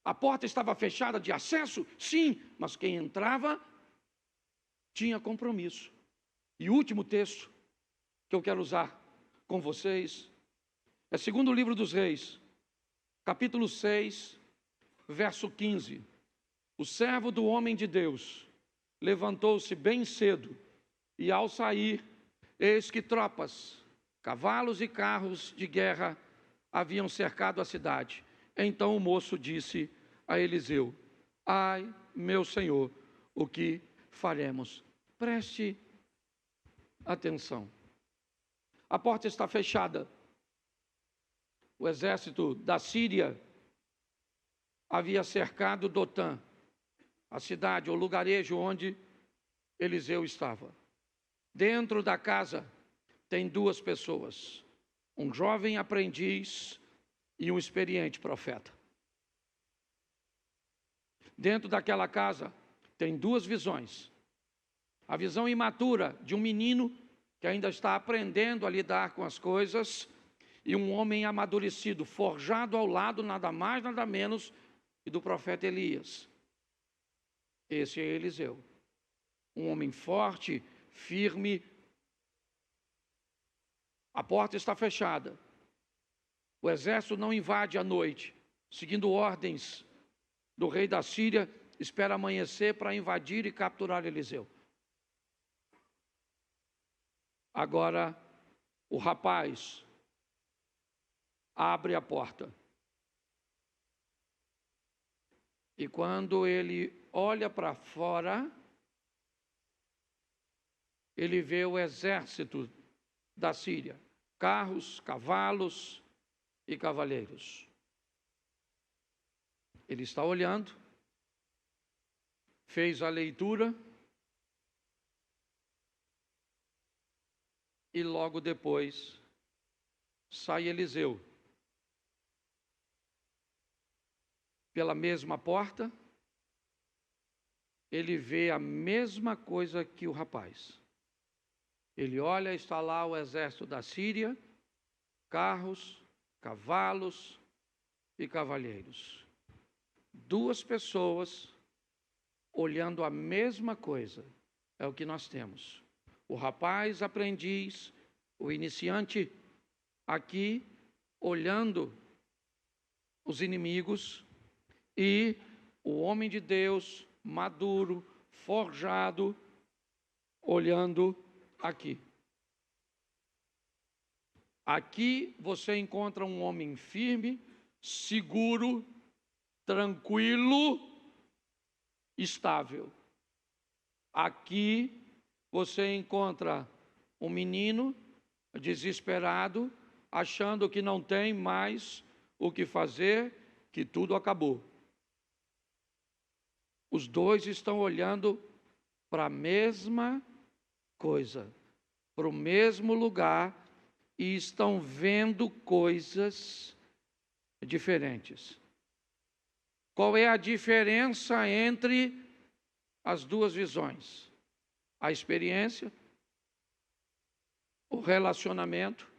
A porta estava fechada de acesso? Sim, mas quem entrava tinha compromisso. E o último texto que eu quero usar com vocês é 2º livro dos Reis, capítulo 6, verso 15. O servo do homem de Deus levantou-se bem cedo, e ao sair, eis que tropas, cavalos e carros de guerra haviam cercado a cidade. Então o moço disse a Eliseu: ai, meu senhor, o que faremos? Preste atenção. A porta está fechada. O exército da Síria havia cercado Dotã, a cidade, o lugarejo onde Eliseu estava. Dentro da casa tem 2 pessoas, um jovem aprendiz e um experiente profeta. Dentro daquela casa tem 2 visões. A visão imatura de um menino que ainda está aprendendo a lidar com as coisas, e um homem amadurecido, forjado ao lado, nada mais, nada menos, que do profeta Elias. Esse é Eliseu, um homem forte, firme. A porta está fechada. O exército não invade à noite, seguindo ordens do rei da Síria, espera amanhecer para invadir e capturar Eliseu. Agora, o rapaz abre a porta. E quando ele olha para fora, ele vê o exército da Síria, carros, cavalos e cavaleiros. Ele está olhando, fez a leitura e logo depois sai Eliseu pela mesma porta. Ele vê a mesma coisa que o rapaz. Ele olha, está lá o exército da Síria, carros, cavalos e cavalheiros. 2 pessoas olhando a mesma coisa. É o que nós temos. O rapaz aprendiz, o iniciante aqui, olhando os inimigos, e o homem de Deus, maduro, forjado, olhando aqui. Aqui você encontra um homem firme, seguro, tranquilo, estável. Aqui você encontra um menino desesperado, achando que não tem mais o que fazer, que tudo acabou. Os 2 estão olhando para a mesma coisa, para o mesmo lugar, e estão vendo coisas diferentes. Qual é a diferença entre as 2 visões? A experiência, o relacionamento,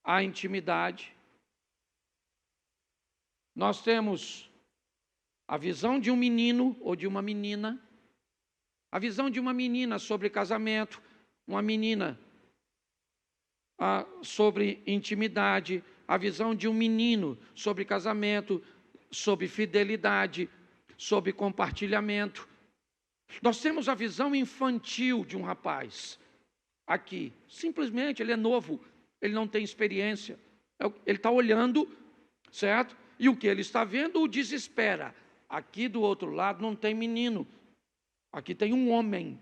a intimidade. Nós temos a visão de um menino ou de uma menina, a visão de uma menina sobre casamento, uma menina sobre intimidade, a visão de um menino sobre casamento, sobre fidelidade, sobre compartilhamento. Nós temos a visão infantil de um rapaz aqui. Simplesmente ele é novo, ele não tem experiência. Ele está olhando, certo? E o que ele está vendo o desespera. Aqui do outro lado não tem menino. Aqui tem um homem.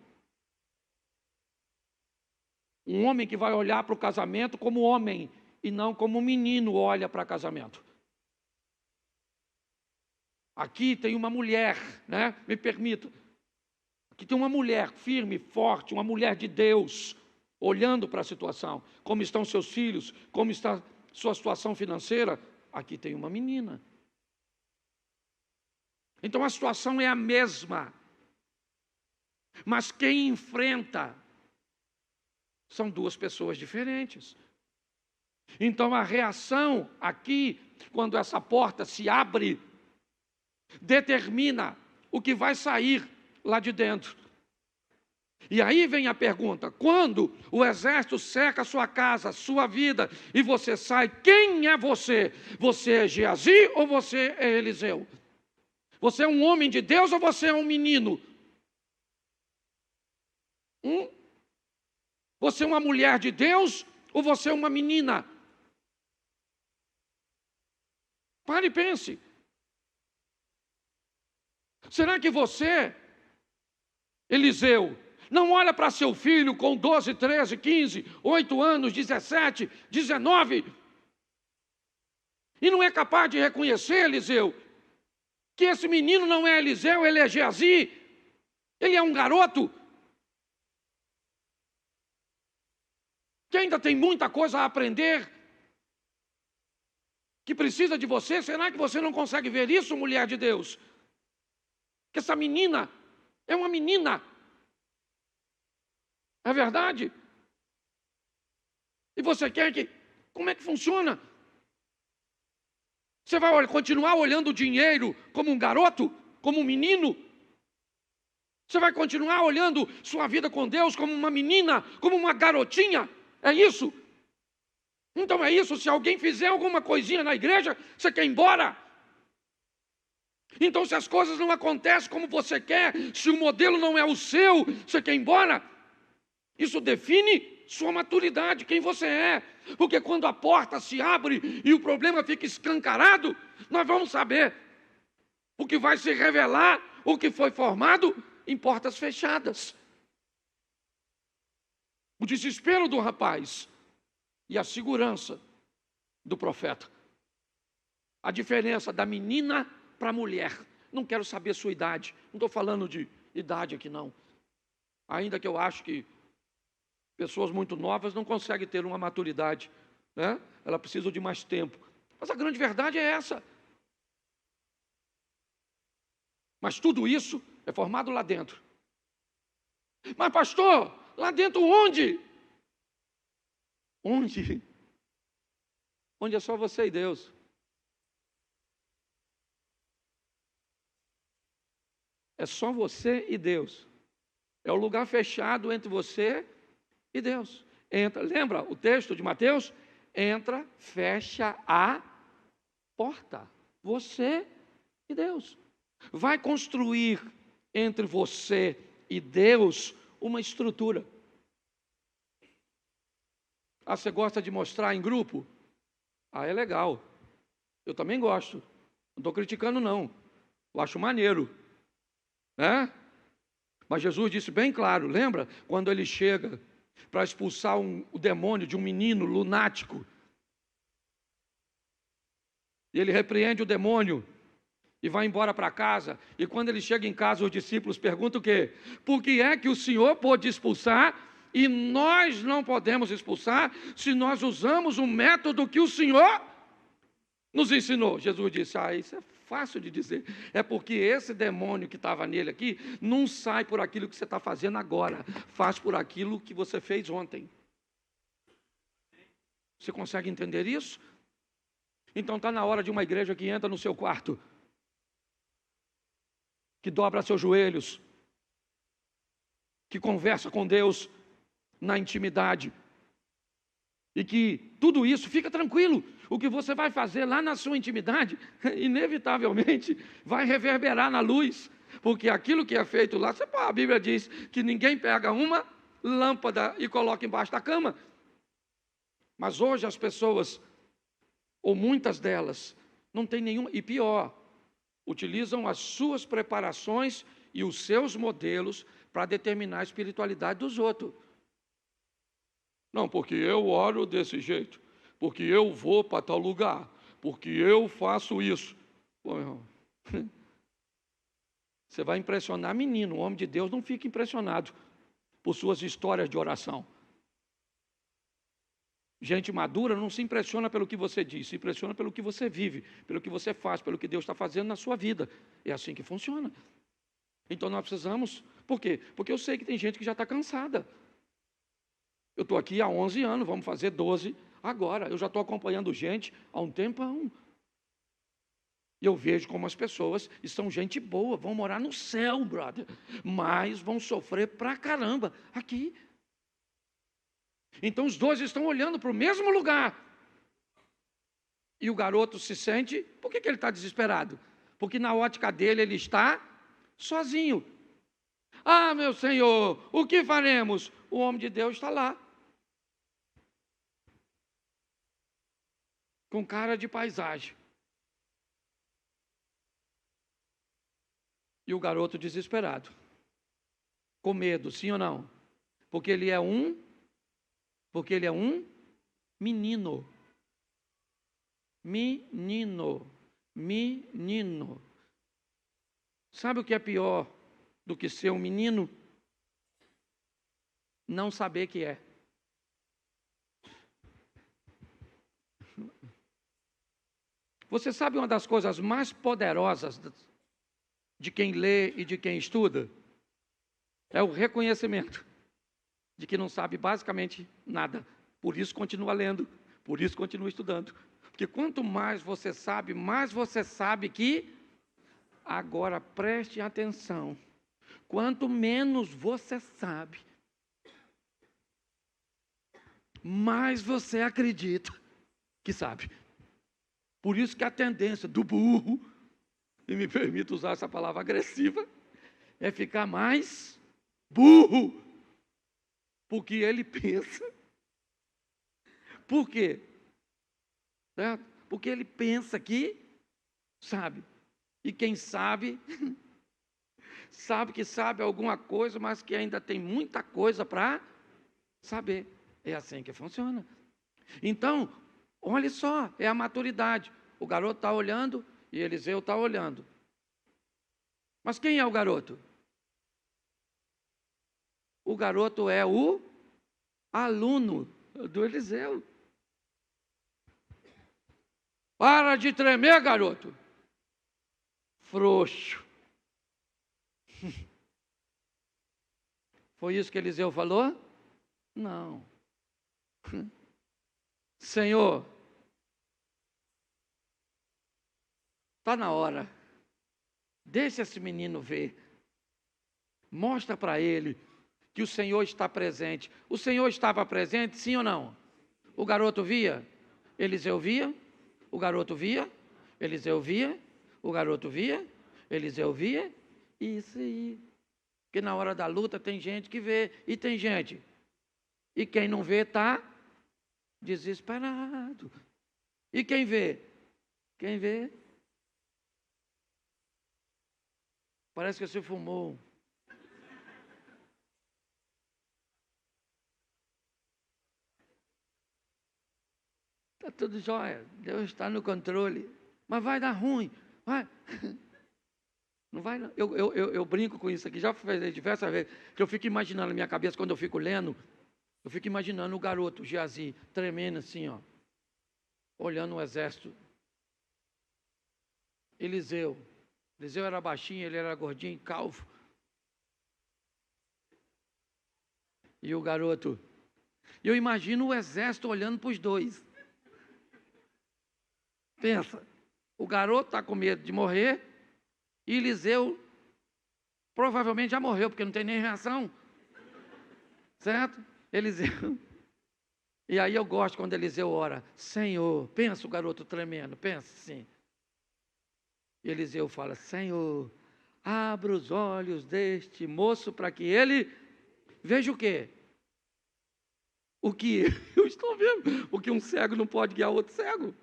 Um homem que vai olhar para o casamento como homem e não como um menino olha para casamento. Aqui tem uma mulher, né? Me permita. Aqui tem uma mulher firme, forte, uma mulher de Deus, olhando para a situação. Como estão seus filhos, como está sua situação financeira. Aqui tem uma menina. Então a situação é a mesma. Mas quem enfrenta são duas pessoas diferentes. Então a reação aqui, quando essa porta se abre, determina o que vai sair lá de dentro. E aí vem a pergunta: quando o exército cerca a sua casa, a sua vida, e você sai, quem é você? Você é Geazi ou você é Eliseu? Você é um homem de Deus ou você é um menino? Você é uma mulher de Deus ou você é uma menina? Pare e pense. Será que você, Eliseu, não olha para seu filho com 12, 13, 15, 8 anos, 17, 19, e não é capaz de reconhecer, Eliseu, que esse menino não é Eliseu, ele é Geazi, ele é um garoto, que ainda tem muita coisa a aprender, que precisa de você? Será que você não consegue ver isso, mulher de Deus? Que essa menina é uma menina. É verdade? E você quer que... Como é que funciona? Você vai continuar olhando o dinheiro como um garoto? Como um menino? Você vai continuar olhando sua vida com Deus como uma menina? Como uma garotinha? É isso? Então é isso. Se alguém fizer alguma coisinha na igreja, você quer ir embora? Então se as coisas não acontecem como você quer, se o modelo não é o seu, você quer ir embora? Isso define sua maturidade, quem você é. Porque quando a porta se abre e o problema fica escancarado, nós vamos saber o que vai se revelar, o que foi formado em portas fechadas. O desespero do rapaz e a segurança do profeta. A diferença da menina para a mulher. Não quero saber sua idade. Não estou falando de idade aqui, não. Ainda que eu acho que pessoas muito novas não conseguem ter uma maturidade, né? Elas precisam de mais tempo. Mas a grande verdade é essa. Mas tudo isso é formado lá dentro. Mas pastor, lá dentro onde? Onde? Onde é só você e Deus. É só você e Deus. É o lugar fechado entre você e Deus. Entra, lembra o texto de Mateus? Entra, fecha a porta. Você e Deus. Vai construir entre você e Deus uma estrutura. Ah, você gosta de mostrar em grupo? Ah, é legal. Eu também gosto. Não estou criticando, não. Eu acho maneiro. Né? Mas Jesus disse bem claro, lembra? Quando ele chega para expulsar o demônio de um menino lunático. E ele repreende o demônio e vai embora para casa. E quando ele chega em casa, os discípulos perguntam o quê? Por que é que o Senhor pôde expulsar e nós não podemos expulsar se nós usamos o método que o Senhor nos ensinou? Jesus disse, isso é fácil de dizer. É porque esse demônio que estava nele aqui não sai por aquilo que você está fazendo agora. Faz por aquilo que você fez ontem. Você consegue entender isso? Então está na hora de uma igreja que entra no seu quarto, que dobra seus joelhos, que conversa com Deus na intimidade, e que tudo isso, fica tranquilo, o que você vai fazer lá na sua intimidade, inevitavelmente vai reverberar na luz, porque aquilo que é feito lá, a Bíblia diz que ninguém pega uma lâmpada e coloca embaixo da cama. Mas hoje as pessoas, ou muitas delas, Não tem nenhum, e pior, utilizam as suas preparações e os seus modelos para determinar a espiritualidade dos outros. Não, porque eu oro desse jeito, porque eu vou para tal lugar, porque eu faço isso. Pô, irmão, você vai impressionar menino, o homem de Deus não fica impressionado por suas histórias de oração. Gente madura não se impressiona pelo que você diz, se impressiona pelo que você vive, pelo que você faz, pelo que Deus está fazendo na sua vida. É assim que funciona. Então nós precisamos, por quê? Porque eu sei que tem gente que já está cansada. Eu estou aqui há 11 anos, vamos fazer 12 agora. Eu já estou acompanhando gente há um tempão. E eu vejo como as pessoas são gente boa, vão morar no céu, brother, mas vão sofrer pra caramba aqui. Então os dois estão olhando para o mesmo lugar. E o garoto se sente, por que ele está desesperado? Porque na ótica dele ele está sozinho. Ah, meu Senhor, o que faremos? O homem de Deus está lá. Com cara de paisagem. E o garoto desesperado. Com medo, sim ou não? Porque ele é um menino. Menino. Sabe o que é pior do que ser um menino? Não saber que é. Você sabe uma das coisas mais poderosas de quem lê e de quem estuda? É o reconhecimento de que não sabe basicamente nada. Por isso continua lendo, por isso continua estudando. Porque quanto mais você sabe que, agora preste atenção, quanto menos você sabe, mais você acredita que sabe. Por isso que a tendência do burro, e me permito usar essa palavra agressiva, é ficar mais burro, porque ele pensa. Por quê? Certo? Porque ele pensa que sabe. E quem sabe, sabe que sabe alguma coisa, mas que ainda tem muita coisa para saber. É assim que funciona. Então, olha só, é a maturidade. O garoto está olhando e Eliseu está olhando. Mas quem é o garoto? O garoto é o aluno do Eliseu. Para de tremer, garoto. Frouxo. Foi isso que Eliseu falou? Não. Senhor, está na hora. Deixa esse menino ver. Mostra para ele que o Senhor está presente. O Senhor estava presente, sim ou não? O garoto via? Eliseu via? O garoto via? Eliseu via? O garoto via? Eliseu via? Isso aí. Porque na hora da luta tem gente que vê e tem gente. E quem não vê está desesperado. E quem vê? Quem vê? Parece que você fumou. Está tudo jóia. Deus está no controle. Mas vai dar ruim. Vai. Não vai, não. Eu brinco com isso aqui, já fiz diversas vezes, que eu fico imaginando na minha cabeça, quando eu fico lendo, eu fico imaginando o garoto, Geazi, tremendo assim, ó, olhando o exército. Eliseu era baixinho, ele era gordinho, calvo. E o garoto, eu imagino o exército olhando para os dois. Pensa, o garoto está com medo de morrer, e Eliseu provavelmente já morreu, porque não tem nem reação. Certo? Eliseu. E aí eu gosto quando Eliseu ora, Senhor, pensa o garoto tremendo, pensa assim. E Eliseu fala, Senhor, abra os olhos deste moço para que ele veja o quê? O que eu estou vendo. O que um cego não pode guiar outro cego.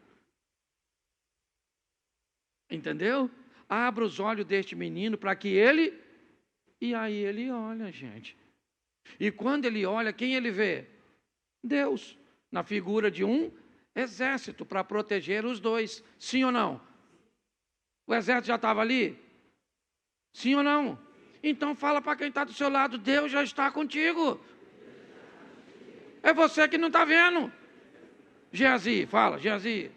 Entendeu? Abra os olhos deste menino para que ele... E aí ele olha, gente. E quando ele olha, quem ele vê? Deus, na figura de um exército para proteger os dois. Sim ou não? O exército já estava ali? Sim ou não? Então fala para quem está do seu lado, Deus já está contigo. É você que não está vendo. Geazi, fala, Geazi.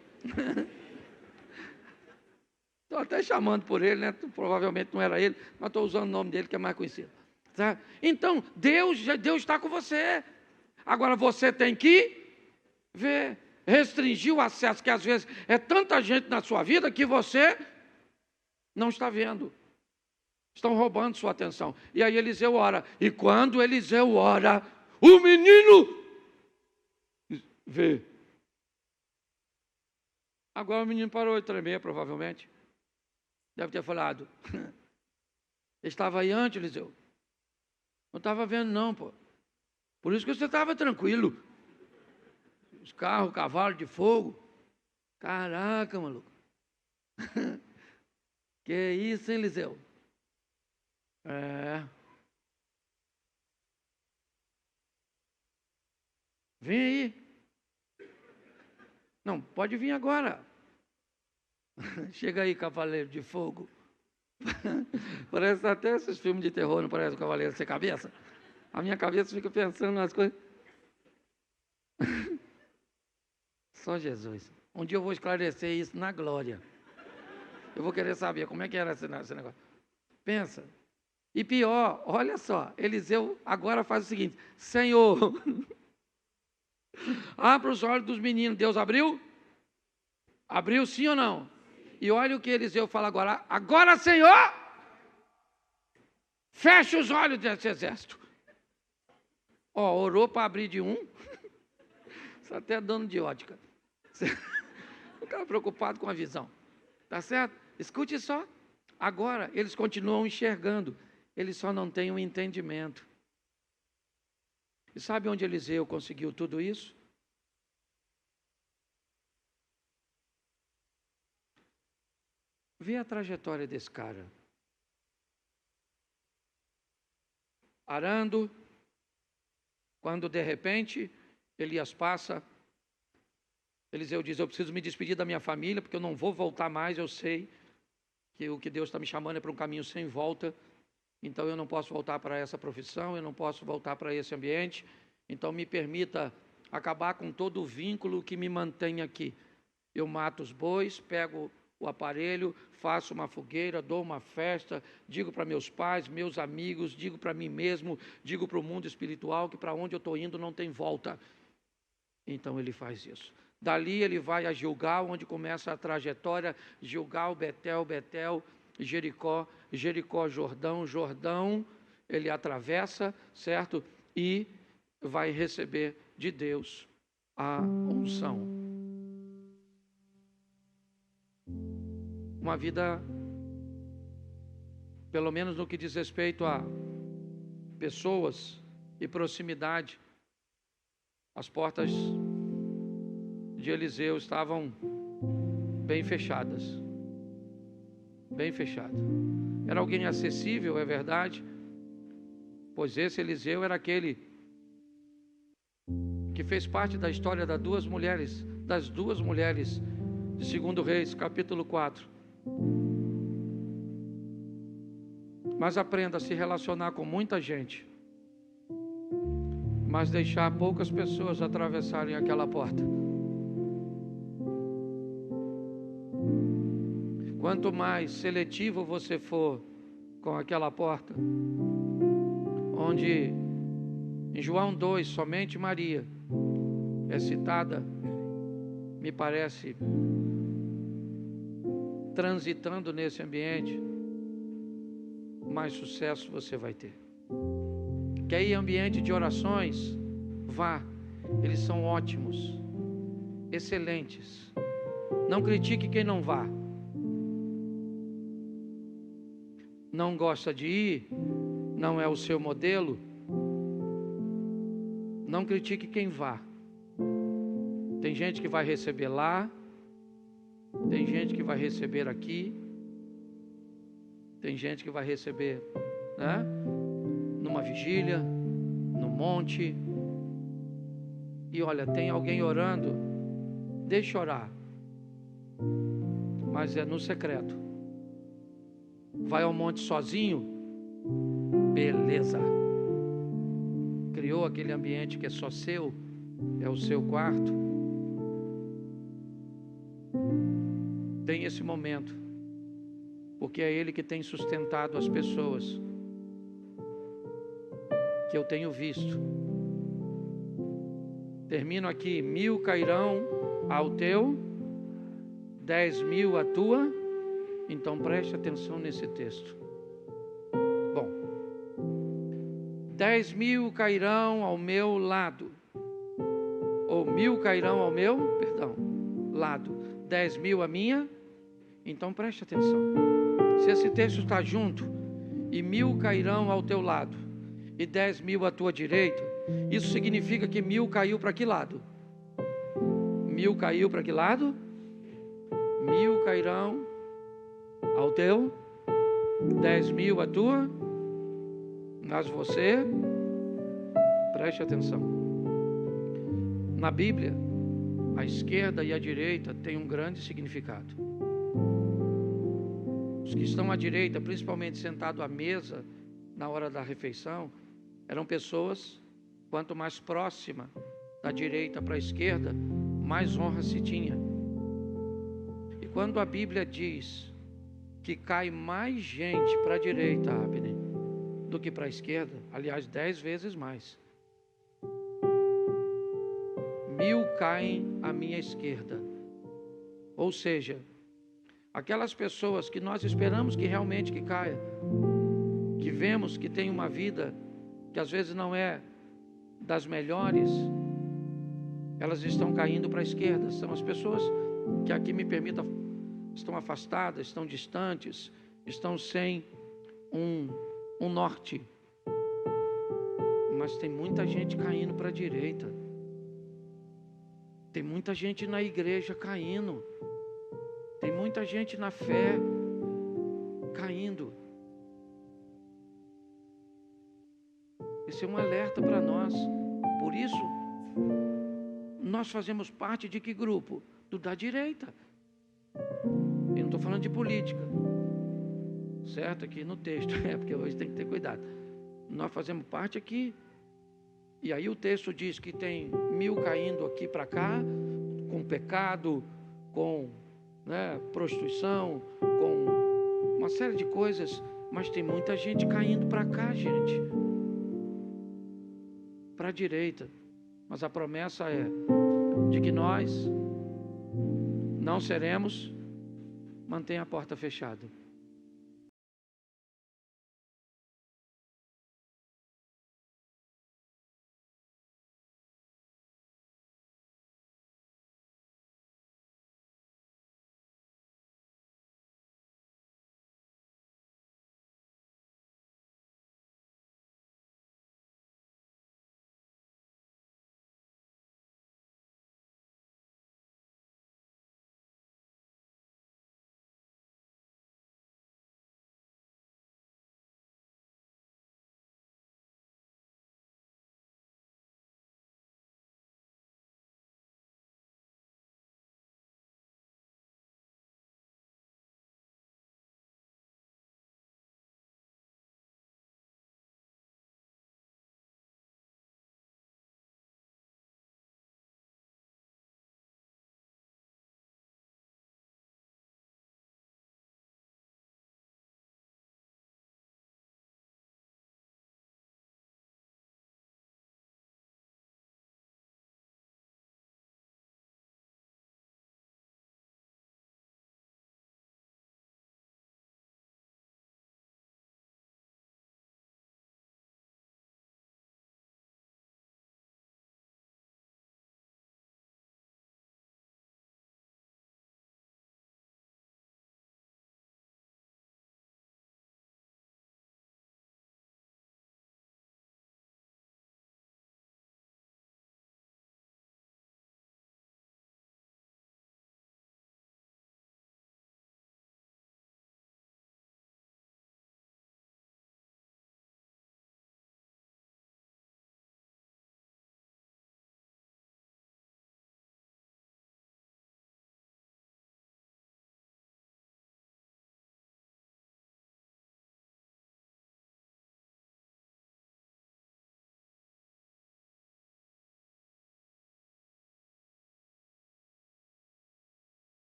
Estou até chamando por ele, né? Provavelmente não era ele, mas estou usando o nome dele que é mais conhecido. Tá? Então, Deus está com você. Agora você tem que ver, restringir o acesso, que às vezes é tanta gente na sua vida que você não está vendo. Estão roubando sua atenção. E aí Eliseu ora. E quando Eliseu ora, o menino vê. Agora o menino parou de tremer, provavelmente. Deve ter falado. Estava aí antes, Eliseu. Não estava vendo não, pô. Por isso que você estava tranquilo. Os carros, cavalo de fogo. Caraca, maluco. Que isso, hein, Eliseu? Vem aí. Não, pode vir agora. Chega aí, cavaleiro de fogo. Parece até esses filmes de terror, não parece o cavaleiro sem cabeça? A minha cabeça fica pensando nas coisas. Só Jesus. Um dia eu vou esclarecer isso na glória. Eu vou querer saber como é que era esse negócio. Pensa. E pior, olha só, Eliseu agora faz o seguinte: Senhor, abra os olhos dos meninos. Deus abriu? Abriu sim ou não? E olha o que Eliseu fala agora. Agora, Senhor, fecha os olhos desse exército. Ó, orou para abrir de um. Isso até é dono de ótica. O cara preocupado com a visão. Tá certo? Escute só. Agora, eles continuam enxergando. Eles só não têm um entendimento. E sabe onde Eliseu conseguiu tudo isso? Vê a trajetória desse cara. Arando, quando de repente Elias passa, Eliseu diz: eu preciso me despedir da minha família, porque eu não vou voltar mais, eu sei que o que Deus está me chamando é para um caminho sem volta, então eu não posso voltar para essa profissão, eu não posso voltar para esse ambiente, então me permita acabar com todo o vínculo que me mantém aqui. Eu mato os bois, pego o aparelho, faço uma fogueira, dou uma festa, digo para meus pais, meus amigos, digo para mim mesmo, digo para o mundo espiritual que para onde eu estou indo não tem volta. Então ele faz isso. Dali ele vai a Gilgal, onde começa a trajetória, Gilgal, Betel, Betel, Jericó, Jericó, Jordão, Jordão, ele atravessa, certo? E vai receber de Deus a unção. Uma vida, pelo menos no que diz respeito a pessoas e proximidade, as portas de Eliseu estavam bem fechadas. Bem fechadas. Era alguém acessível, é verdade, pois esse Eliseu era aquele que fez parte da história das duas mulheres de 2 Reis, capítulo 4. Mas aprenda a se relacionar com muita gente, mas deixar poucas pessoas atravessarem aquela porta. Quanto mais seletivo você for com aquela porta, onde em João 2 somente Maria é citada, me parece, transitando nesse ambiente, mais sucesso você vai ter. Quer ir em ambiente de orações? Vá, eles são ótimos, excelentes. Não critique quem não vá. Não gosta de ir, não é o seu modelo, não critique quem vá. Tem gente que vai receber lá, tem gente que vai receber aqui, Tem gente que vai receber, né? Numa vigília, no monte. E olha, tem alguém orando, deixa orar, mas é no secreto. Vai ao monte sozinho, beleza. Criou aquele ambiente que é só seu, é o seu quarto. Tem esse momento, porque é Ele que tem sustentado as pessoas, que eu tenho visto. Termino aqui: 1000 cairão ao teu, 10.000 à tua. Então preste atenção nesse texto. Bom, 10.000 cairão ao meu lado, ou 1000 cairão ao meu, lado, 10.000 à minha. Então preste atenção. Se esse texto está junto, e 1000 cairão ao teu lado, e 10.000 à tua direita, isso significa que 1000 caiu para que lado? 1000 caiu para que lado? 1000 cairão ao teu, 10.000 à tua, mas você, preste atenção. Na Bíblia, a esquerda e a direita têm um grande significado. Os que estão à direita, principalmente sentados à mesa na hora da refeição, eram pessoas, quanto mais próxima da direita para a esquerda, mais honra se tinha. E quando a Bíblia diz que cai mais gente para a direita, Abner, do que para a esquerda, aliás, 10 vezes mais. 1000 caem à minha esquerda. Ou seja, aquelas pessoas que nós esperamos que realmente que caia, que vemos que tem uma vida que às vezes não é das melhores, elas estão caindo para a esquerda. São as pessoas que, aqui me permita, estão afastadas, estão distantes, estão sem um norte. Mas tem muita gente caindo para a direita. Tem muita gente na igreja caindo. Tem muita gente na fé caindo. Esse é um alerta para nós. Por isso, nós fazemos parte de que grupo? Do da direita. Eu não estou falando de política, certo? Aqui no texto, porque hoje tem que ter cuidado. Nós fazemos parte aqui. E aí o texto diz que tem 1000 caindo aqui para cá, com pecado, com prostituição, com uma série de coisas. Mas tem muita gente caindo para cá, gente, para a direita. Mas a promessa é de que nós não seremos. Mantenha a porta fechada.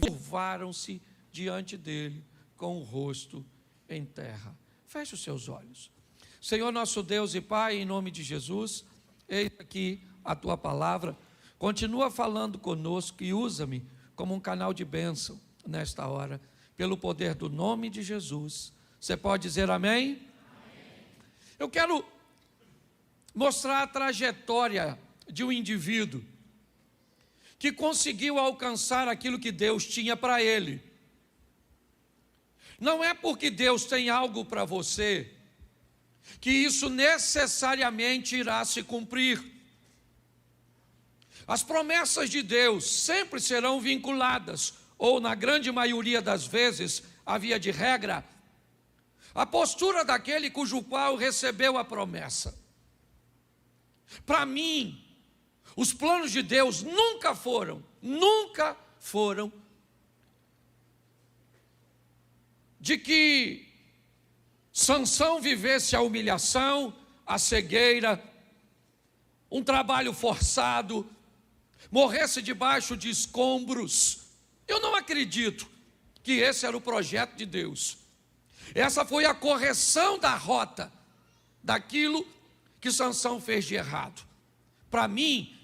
curvaram-se diante dele com o rosto em terra. Feche os seus olhos. Senhor nosso Deus e Pai, em nome de Jesus, eis aqui a tua palavra. Continua falando conosco e usa-me como um canal de bênção nesta hora, pelo poder do nome de Jesus. Você pode dizer amém? Amém. Eu quero mostrar a trajetória de um indivíduo que conseguiu alcançar aquilo que Deus tinha para ele. Não é porque Deus tem algo para você que isso necessariamente irá se cumprir. As promessas de Deus sempre serão vinculadas, ou na grande maioria das vezes, a via de regra, a postura daquele cujo qual recebeu a promessa. Para mim, os planos de Deus nunca foram de que Sansão vivesse a humilhação, a cegueira, um trabalho forçado, morresse debaixo de escombros. Eu não acredito que esse era o projeto de Deus. Essa foi a correção da rota daquilo que Sansão fez de errado. Para mim,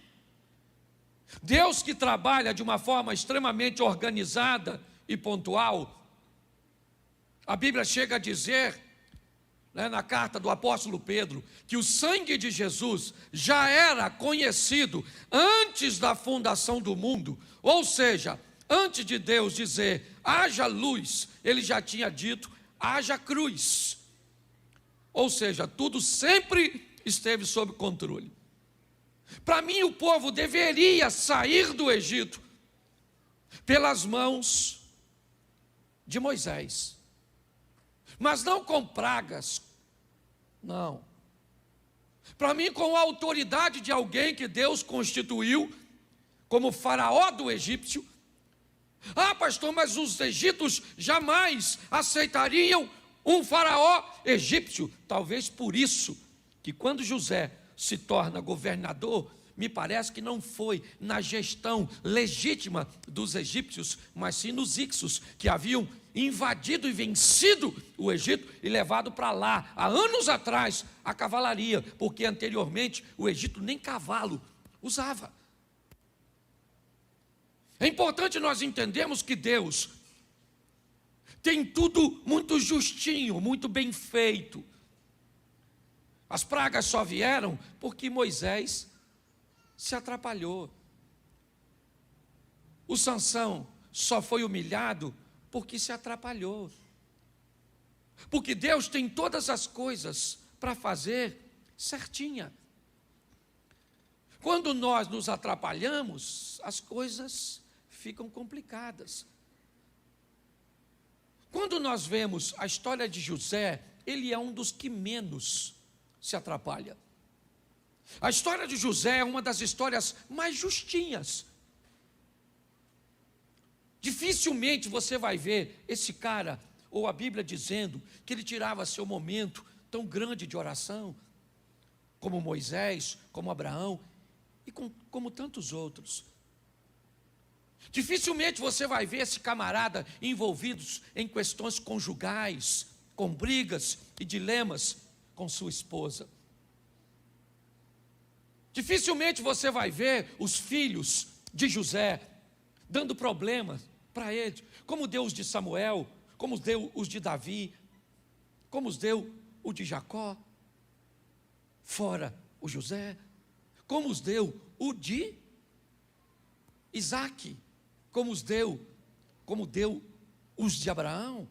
Deus que trabalha de uma forma extremamente organizada e pontual, a Bíblia chega a dizer, na carta do apóstolo Pedro, que o sangue de Jesus já era conhecido antes da fundação do mundo, ou seja, antes de Deus dizer, haja luz, ele já tinha dito, haja cruz. Ou seja, tudo sempre esteve sob controle. Para mim, o povo deveria sair do Egito pelas mãos de Moisés, mas não com pragas, não. Para mim, com a autoridade de alguém que Deus constituiu como faraó do egípcio. Ah, pastor, mas os egípcios jamais aceitariam um faraó egípcio. Talvez por isso que quando José se torna governador, me parece que não foi na gestão legítima dos egípcios, mas sim nos hicsos, que haviam invadido e vencido o Egito e levado para lá, há anos atrás, a cavalaria, porque anteriormente o Egito nem cavalo usava. É importante nós entendermos que Deus tem tudo muito justinho, muito bem feito. As pragas só vieram porque Moisés se atrapalhou. O Sansão só foi humilhado porque se atrapalhou. Porque Deus tem todas as coisas para fazer certinha. Quando nós nos atrapalhamos, as coisas ficam complicadas. Quando nós vemos a história de José, ele é um dos que menos se atrapalha. A história de José é uma das histórias mais justinhas. Dificilmente você vai ver esse cara, ou a Bíblia dizendo que ele tirava seu momento tão grande de oração, como Moisés, como Abraão, e como tantos outros. Dificilmente você vai ver esse camarada envolvidos em questões conjugais, com brigas e dilemas com sua esposa. Dificilmente você vai ver os filhos de José dando problemas para ele, como deu os de Samuel, como deu os de Davi, como os deu o de Jacó, fora o José, como os deu o de Isaac, como deu os de Abraão.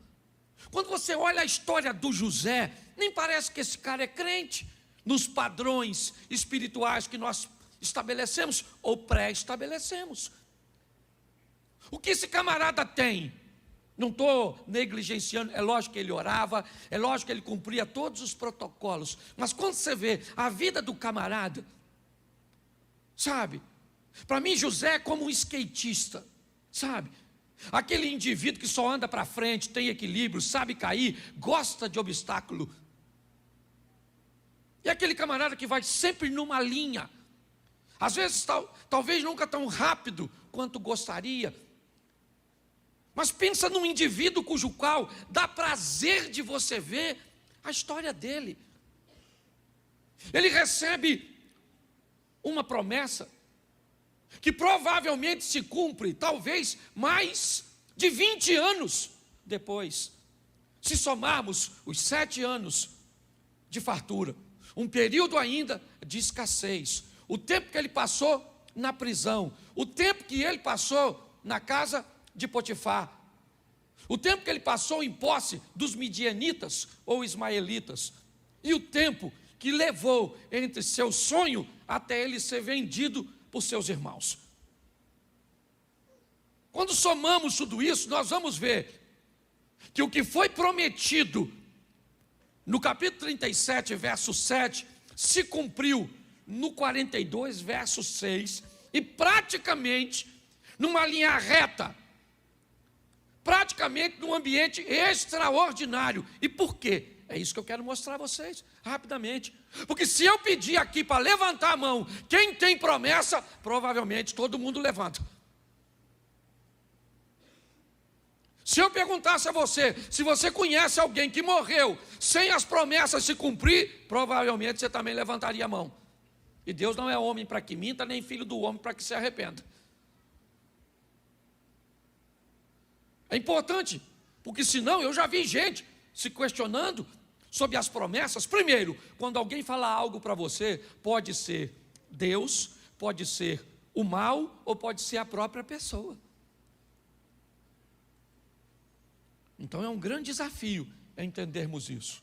Quando você olha a história do José, nem parece que esse cara é crente nos padrões espirituais que nós estabelecemos ou pré-estabelecemos. O que esse camarada tem? Não estou negligenciando, é lógico que ele orava, é lógico que ele cumpria todos os protocolos, mas quando você vê a vida do camarada, sabe, para mim José é como um skatista, sabe, aquele indivíduo que só anda para frente, tem equilíbrio, sabe cair, gosta de obstáculo, e aquele camarada que vai sempre numa linha. Às vezes, talvez nunca tão rápido quanto gostaria. Mas pensa num indivíduo cujo qual dá prazer de você ver a história dele. Ele recebe uma promessa que provavelmente se cumpre, talvez mais de 20 anos depois. Se somarmos os 7 anos de fartura, um período ainda de escassez, o tempo que ele passou na prisão, o tempo que ele passou na casa de Potifar, o tempo que ele passou em posse dos midianitas ou ismaelitas, e o tempo que levou entre seu sonho até ele ser vendido por seus irmãos. Quando somamos tudo isso, nós vamos ver que o que foi prometido no capítulo 37, verso 7, se cumpriu no 42, verso 6, e praticamente numa linha reta, praticamente num ambiente extraordinário. E por quê? É isso que eu quero mostrar a vocês, rapidamente. Porque se eu pedir aqui para levantar a mão, quem tem promessa, provavelmente todo mundo levanta. Se eu perguntasse a você, se você conhece alguém que morreu sem as promessas se cumprir, provavelmente você também levantaria a mão. E Deus não é homem para que minta, nem filho do homem para que se arrependa. É importante, porque senão eu já vi gente se questionando sobre as promessas. Primeiro, quando alguém fala algo para você, pode ser Deus, pode ser o mal, ou pode ser a própria pessoa. Então é um grande desafio entendermos isso.